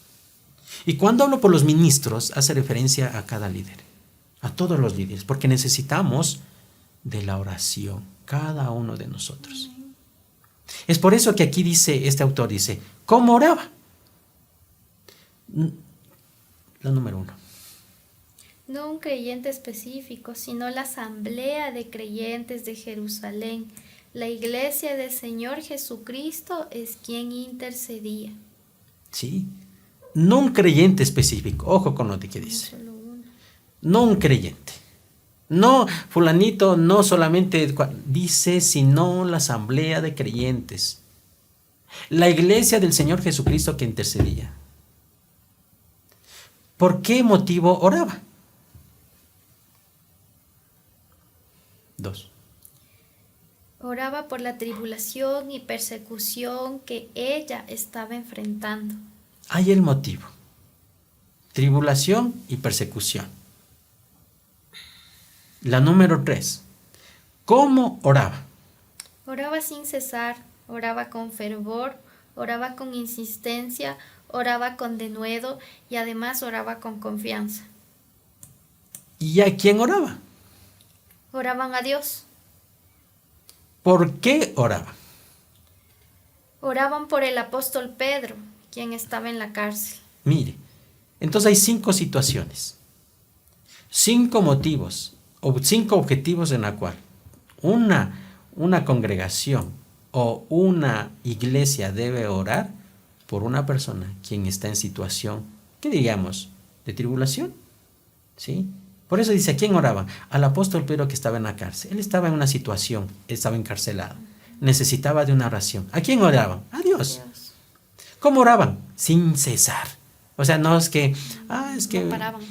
Y cuando hablo por los ministros, hace referencia a cada líder, a todos los líderes, porque necesitamos de la oración, cada uno de nosotros. Es por eso que aquí dice, este autor dice, ¿cómo oraba? La número 1. No un creyente específico, sino la asamblea de creyentes de Jerusalén. La iglesia del Señor Jesucristo es quien intercedía. Sí, no un creyente específico. Ojo con lo que dice. No un creyente. No, fulanito, no solamente dice, sino la asamblea de creyentes. La iglesia del Señor Jesucristo que intercedía. ¿Por qué motivo oraba? 2. Oraba por la tribulación y persecución que ella estaba enfrentando. Hay el motivo. Tribulación y persecución. La número 3. ¿Cómo oraba? Oraba sin cesar, oraba con fervor, oraba con insistencia, oraba con denuedo y además oraba con confianza. ¿Y a quién oraba? Oraban a Dios. ¿Por qué oraban? Oraban por el apóstol Pedro, quien estaba en la cárcel. Mire, entonces hay 5 situaciones, 5 motivos o 5 objetivos en la cual una congregación o una iglesia debe orar por una persona quien está en situación, ¿qué diríamos? ¿De tribulación? ¿Sí? Por eso dice, ¿a quién oraban? Al apóstol Pedro, que estaba en la cárcel. Él estaba en una situación, estaba encarcelado. Necesitaba de una oración. ¿A quién oraban? A Dios. ¿Cómo oraban? Sin cesar. O sea, no es que, no paraban.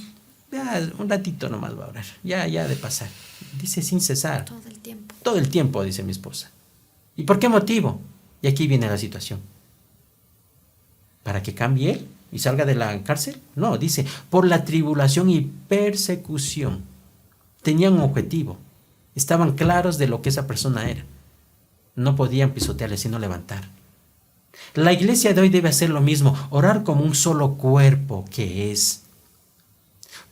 Ya, un ratito nomás va a orar. Ya de pasar. Dice sin cesar. Todo el tiempo. Todo el tiempo, dice mi esposa. ¿Y por qué motivo? Y aquí viene la situación. ¿Para que cambie él y salga de la cárcel? No, dice, por la tribulación y persecución. Tenían un objetivo. Estaban claros de lo que esa persona era. No podían pisotearle, sino levantar. La iglesia de hoy debe hacer lo mismo, orar como un solo cuerpo que es.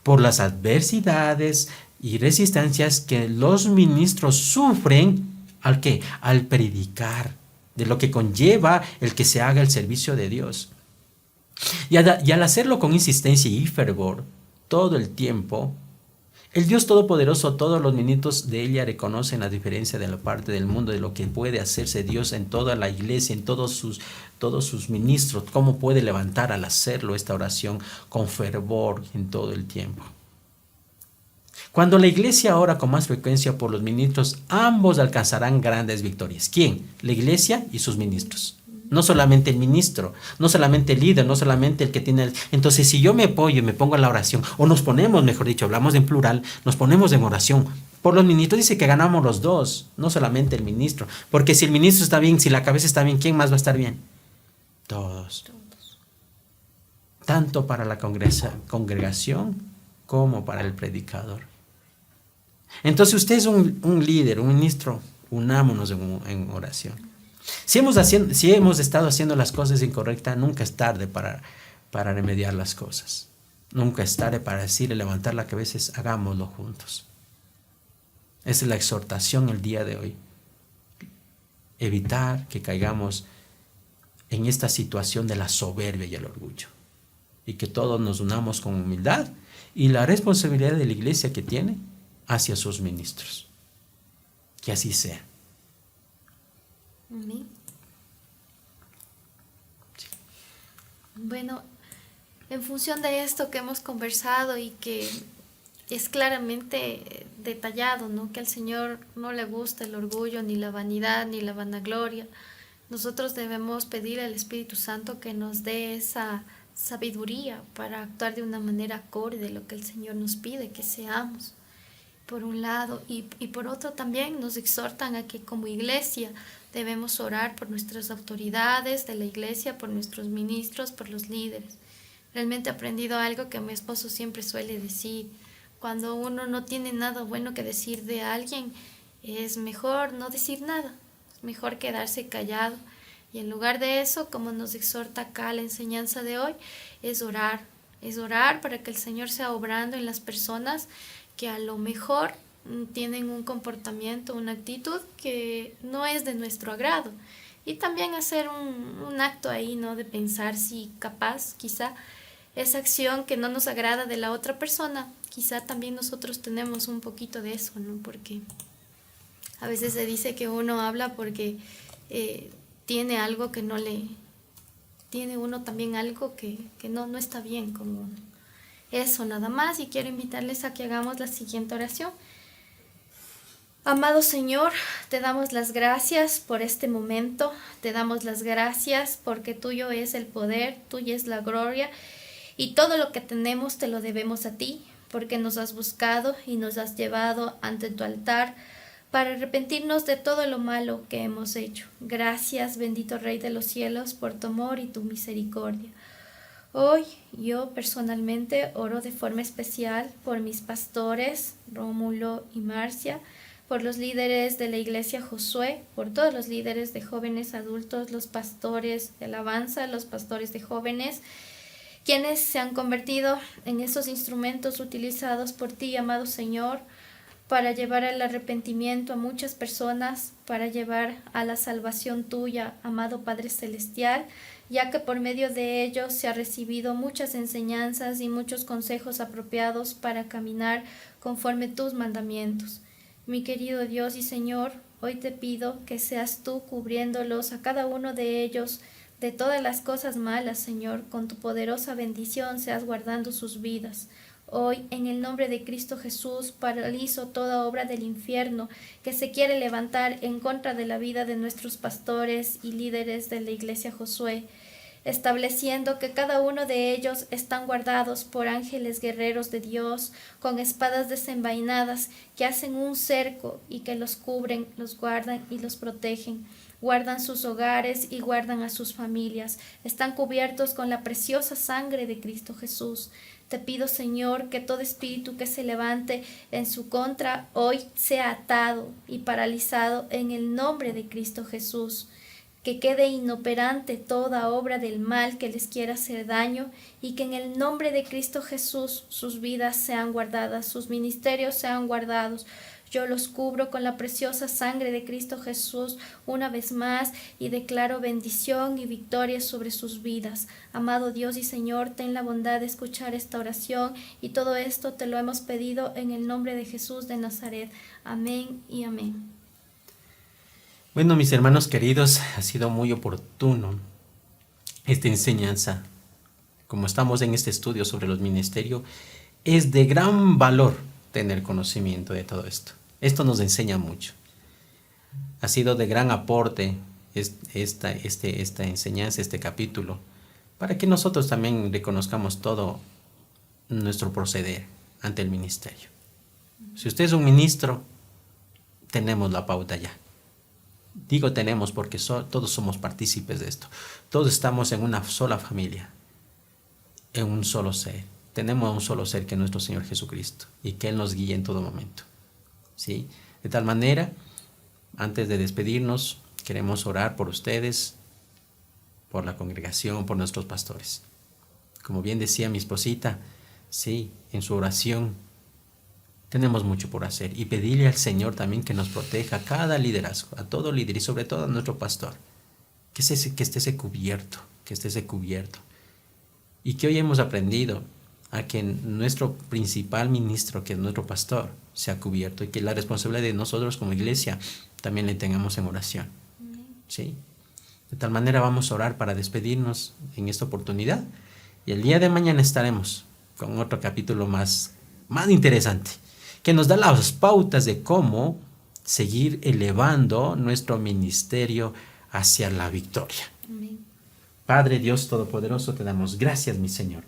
Por las adversidades y resistencias que los ministros sufren, ¿al qué? Al predicar, de lo que conlleva el que se haga el servicio de Dios. Y al hacerlo con insistencia y fervor, todo el tiempo, el Dios Todopoderoso, todos los ministros de ella reconocen la diferencia de la parte del mundo, de lo que puede hacerse Dios en toda la iglesia, en todos sus ministros, cómo puede levantar al hacerlo esta oración con fervor en todo el tiempo. Cuando la iglesia ora con más frecuencia por los ministros, ambos alcanzarán grandes victorias. ¿Quién? La iglesia y sus ministros. No solamente el ministro, no solamente el líder, no solamente el que tiene... Entonces, si yo me apoyo y me pongo en la oración, o nos ponemos, mejor dicho, hablamos en plural, nos ponemos en oración. Por los ministros dice que ganamos los dos, no solamente el ministro. Porque si el ministro está bien, si la cabeza está bien, ¿quién más va a estar bien? Todos. Tanto para la congregación como para el predicador. Entonces, usted es un líder, un ministro, unámonos en oración. Si hemos estado haciendo las cosas incorrectas, nunca es tarde para remediar las cosas. Nunca es tarde para decirle, levantar la cabeza, hagámoslo juntos. Esa es la exhortación el día de hoy. Evitar que caigamos en esta situación de la soberbia y el orgullo. Y que todos nos unamos con humildad y la responsabilidad de la iglesia que tiene hacia sus ministros. Que así sea. Amén. Bueno, en función de esto que hemos conversado y que es claramente detallado, ¿no? Que al Señor no le gusta el orgullo, ni la vanidad, ni la vanagloria. Nosotros debemos pedir al Espíritu Santo que nos dé esa sabiduría para actuar de una manera acorde a lo que el Señor nos pide que seamos, por un lado, y por otro también nos exhortan a que como iglesia debemos orar por nuestras autoridades de la iglesia, por nuestros ministros, por los líderes. Realmente he aprendido algo que mi esposo siempre suele decir: cuando uno no tiene nada bueno que decir de alguien, es mejor no decir nada, es mejor quedarse callado. Y en lugar de eso, como nos exhorta acá la enseñanza de hoy, es orar para que el Señor sea obrando en las personas que a lo mejor tienen un comportamiento, una actitud que no es de nuestro agrado. Y también hacer un acto ahí, ¿no? De pensar si capaz, quizá, esa acción que no nos agrada de la otra persona, quizá también nosotros tenemos un poquito de eso, ¿no? Porque a veces se dice que uno habla porque tiene algo que no le... Tiene uno también algo que no está bien con uno. Eso nada más, y quiero invitarles a que hagamos la siguiente oración. Amado Señor, te damos las gracias por este momento, te damos las gracias porque tuyo es el poder, tuya es la gloria, y todo lo que tenemos te lo debemos a ti, porque nos has buscado y nos has llevado ante tu altar para arrepentirnos de todo lo malo que hemos hecho. Gracias, bendito Rey de los cielos, por tu amor y tu misericordia. Hoy yo personalmente oro de forma especial por mis pastores, Rómulo y Marcia, por los líderes de la iglesia Josué, por todos los líderes de jóvenes adultos, los pastores de alabanza, los pastores de jóvenes, quienes se han convertido en esos instrumentos utilizados por ti, amado Señor, para llevar al arrepentimiento a muchas personas, para llevar a la salvación tuya, amado Padre Celestial, ya que por medio de ellos se ha recibido muchas enseñanzas y muchos consejos apropiados para caminar conforme tus mandamientos. Mi querido Dios y Señor, Hoy te pido que seas tú cubriéndolos a cada uno de ellos de todas las cosas malas, Señor. Con tu poderosa bendición seas guardando sus vidas. Hoy, en el nombre de Cristo Jesús, paralizo toda obra del infierno que se quiere levantar en contra de la vida de nuestros pastores y líderes de la Iglesia Josué, estableciendo que cada uno de ellos están guardados por ángeles guerreros de Dios, con espadas desenvainadas que hacen un cerco y que los cubren, los guardan y los protegen. Guardan sus hogares y guardan a sus familias. Están cubiertos con la preciosa sangre de Cristo Jesús. Te pido, Señor, que todo espíritu que se levante en su contra hoy sea atado y paralizado en el nombre de Cristo Jesús. Que quede inoperante toda obra del mal que les quiera hacer daño y que en el nombre de Cristo Jesús sus vidas sean guardadas, sus ministerios sean guardados. Yo los cubro con la preciosa sangre de Cristo Jesús una vez más y declaro bendición y victoria sobre sus vidas. Amado Dios y Señor, ten la bondad de escuchar esta oración y todo esto te lo hemos pedido en el nombre de Jesús de Nazaret. Amén y amén. Bueno, mis hermanos queridos, ha sido muy oportuno esta enseñanza. Como estamos en este estudio sobre los ministerios, es de gran valor tener conocimiento de todo esto. Esto nos enseña mucho. Ha sido de gran aporte esta enseñanza, este capítulo, para que nosotros también reconozcamos todo nuestro proceder ante el ministerio. Si usted es un ministro, tenemos la pauta ya. Digo tenemos porque todos somos partícipes de esto. Todos estamos en una sola familia, en un solo ser. Tenemos un solo ser que es nuestro Señor Jesucristo y que Él nos guíe en todo momento. ¿Sí? De tal manera, antes de despedirnos, queremos orar por ustedes, por la congregación, por nuestros pastores. Como bien decía mi esposita, sí, en su oración tenemos mucho por hacer y pedirle al Señor también que nos proteja a cada liderazgo, a todo líder y sobre todo a nuestro pastor. Que esté cubierto, que esté cubierto. Y que hoy hemos aprendido a que nuestro principal ministro, que es nuestro pastor, sea cubierto y que la responsabilidad de nosotros como iglesia también le tengamos en oración. ¿Sí? De tal manera vamos a orar para despedirnos en esta oportunidad y el día de mañana estaremos con otro capítulo más interesante que nos da las pautas de cómo seguir elevando nuestro ministerio hacia la victoria. Amén. Padre Dios Todopoderoso, te damos gracias, mi Señor.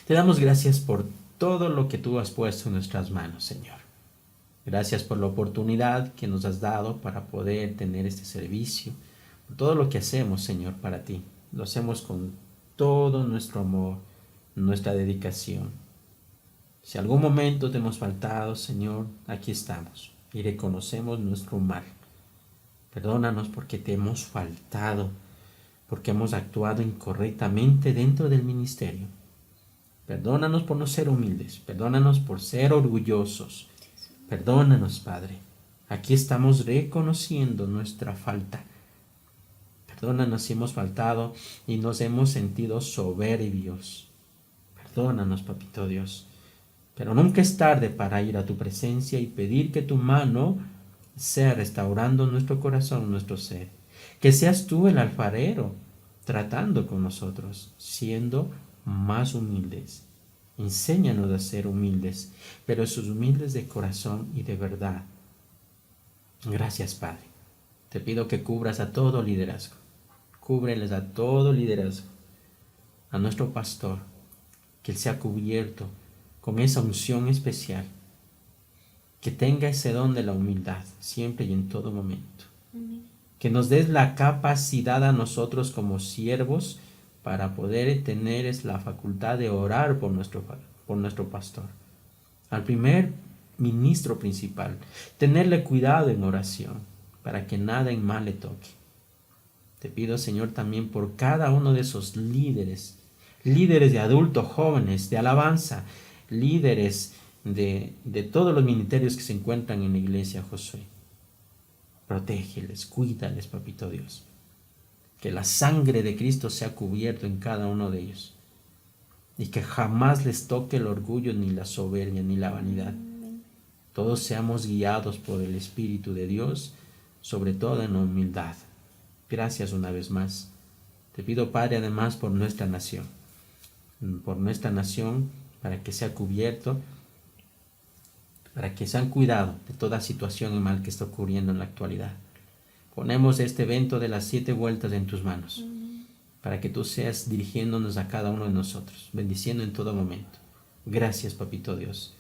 Te damos gracias por todo lo que tú has puesto en nuestras manos, Señor. Gracias por la oportunidad que nos has dado para poder tener este servicio, por todo lo que hacemos, Señor, para ti. Lo hacemos con todo nuestro amor, nuestra dedicación. Si algún momento te hemos faltado, Señor, aquí estamos y reconocemos nuestro mal. Perdónanos porque te hemos faltado, porque hemos actuado incorrectamente dentro del ministerio. Perdónanos por no ser humildes, perdónanos por ser orgullosos. Perdónanos, Padre. Aquí estamos reconociendo nuestra falta. Perdónanos si hemos faltado y nos hemos sentido soberbios. Perdónanos, Papito Dios. Pero nunca es tarde para ir a tu presencia y pedir que tu mano sea restaurando nuestro corazón, nuestro ser. Que seas tú el alfarero tratando con nosotros, siendo más humildes. Enséñanos a ser humildes, pero esos humildes de corazón y de verdad. Gracias, Padre. Te pido que cubras a todo liderazgo. Cúbreles a todo liderazgo. A nuestro pastor, que él sea cubierto con esa unción especial, que tenga ese don de la humildad siempre y en todo momento. Amén. Que nos des la capacidad a nosotros como siervos para poder tener la facultad de orar por nuestro pastor. Al primer ministro principal, tenerle cuidado en oración para que nada en mal le toque. Te pido, Señor, también por cada uno de esos líderes de adultos jóvenes, de alabanza, líderes de todos los ministerios que se encuentran en la iglesia, Josué. Protégeles, cuídales, Papito Dios. Que la sangre de Cristo sea cubierto en cada uno de ellos. Y que jamás les toque el orgullo, ni la soberbia, ni la vanidad. todos seamos guiados por el Espíritu de Dios, sobre todo en la humildad. Gracias una vez más. Te pido, Padre, además por nuestra nación, para que sea cubierto, para que sean cuidado de toda situación y mal que está ocurriendo en la actualidad. Ponemos este evento de las 7 vueltas en tus manos, para que tú seas dirigiéndonos a cada uno de nosotros, bendiciendo en todo momento. Gracias, Papito Dios.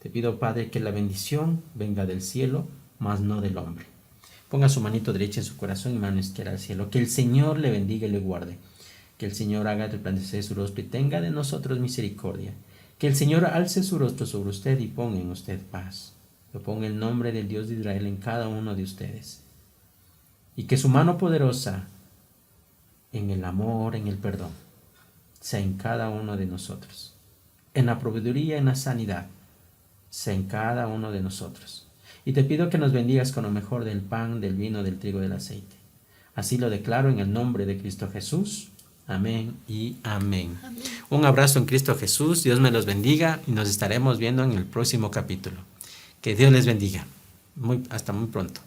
Te pido, Padre, que la bendición venga del cielo, mas no del hombre. Ponga su manito derecha en su corazón y mano izquierda al cielo. Que el Señor le bendiga y le guarde. Que el Señor haga resplandecer su rostro y tenga de nosotros misericordia. Que el Señor alce su rostro sobre usted y ponga en usted paz. Yo pongo el nombre del Dios de Israel en cada uno de ustedes. Y que su mano poderosa en el amor, en el perdón, sea en cada uno de nosotros. En la proveeduría, en la sanidad, sea en cada uno de nosotros. Y te pido que nos bendigas con lo mejor del pan, del vino, del trigo, del aceite. Así lo declaro en el nombre de Cristo Jesús. Amén y amén. Amén. Un abrazo en Cristo Jesús. Dios me los bendiga y nos estaremos viendo en el próximo capítulo. Que Dios les bendiga. Hasta muy pronto.